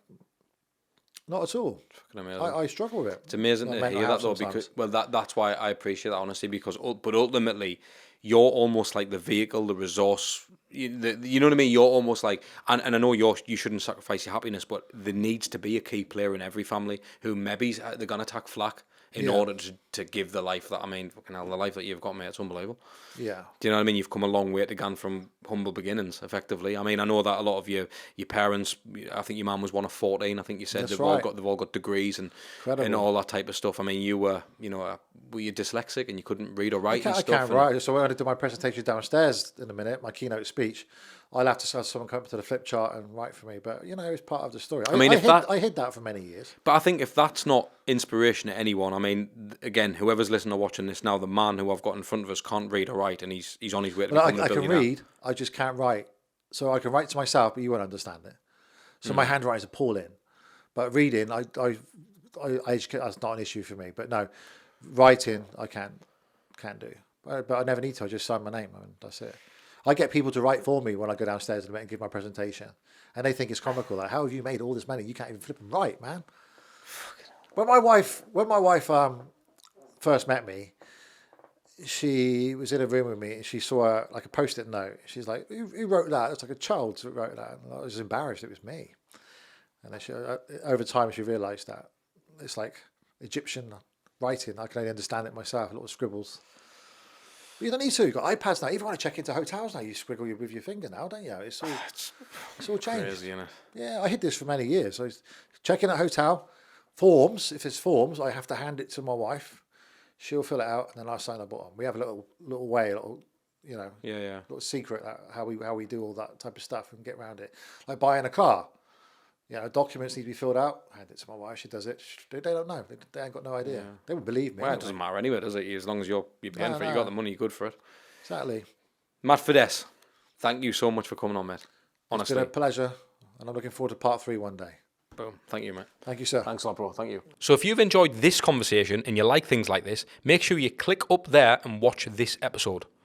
Not at all. I struggle with it. It's amazing to hear that though, because that's why I appreciate that honestly. Because but ultimately, you're almost like the vehicle, the resource. You know what I mean? You're almost like, and I know you shouldn't sacrifice your happiness, but there needs to be a key player in every family who maybe they're gonna take flack in order to give the life that, I mean, fucking hell, the life that you've got, mate, it's unbelievable. Yeah. Do you know what I mean? You've come a long way to gone from humble beginnings, effectively. I mean, I know that a lot of your parents, I think your mum was one of 14, I think you said. They've all got degrees and all that type of stuff. I mean, you were, were you dyslexic and you couldn't read or write and stuff? I can't write. So when I do my presentation downstairs in a minute, my keynote speech, I'll have to have someone come up to the flip chart and write for me. But, it's part of the story. I hid that for many years. But I think if that's not inspiration to anyone, I mean, again, whoever's listening or watching this now, the man who I've got in front of us can't read or write, and he's on his way to becoming a billionaire. I can read, I just can't write. So I can write to myself, but you won't understand it. So my handwriting is appalling. But reading, I educate, that's not an issue for me. But no, writing, I can't do. But I never need to. I just sign my name, and that's it. I get people to write for me when I go downstairs and give my presentation, and they think it's comical. Like, how have you made all this money? You can't even flip and write, man. When my wife first met me, she was in a room with me and she saw like a post-it note. She's like, "Who wrote that?" It's like a child who wrote that. And I was embarrassed. It was me. And then over time, she realised that it's like Egyptian writing. I can only understand it myself. Little scribbles. But you don't need to. You've got iPads now. Even when I check into hotels now, you scribble with your finger now, don't you? It's all changed. Crazy, isn't it? Yeah, I hid this for many years. So checking at a hotel, forms. If it's forms, I have to hand it to my wife. She'll fill it out, and then I sign the bottom. We have a little way, little secret how we do all that type of stuff and get around it. Like buying a car. Documents need to be filled out. I hand it to my wife. She does it. They don't know. They ain't got no idea. Yeah. They would believe me. Well, it doesn't matter anyway, does it? As long as you're paying for it, you got the money, you're good for it. Exactly. Matt Fiddes, thank you so much for coming on, mate. Honestly. It's been a pleasure, and I'm looking forward to part 3 one day. Boom. Thank you, mate. Thank you, sir. Thanks a lot, bro. Thank you. So if you've enjoyed this conversation and you like things like this, make sure you click up there and watch this episode.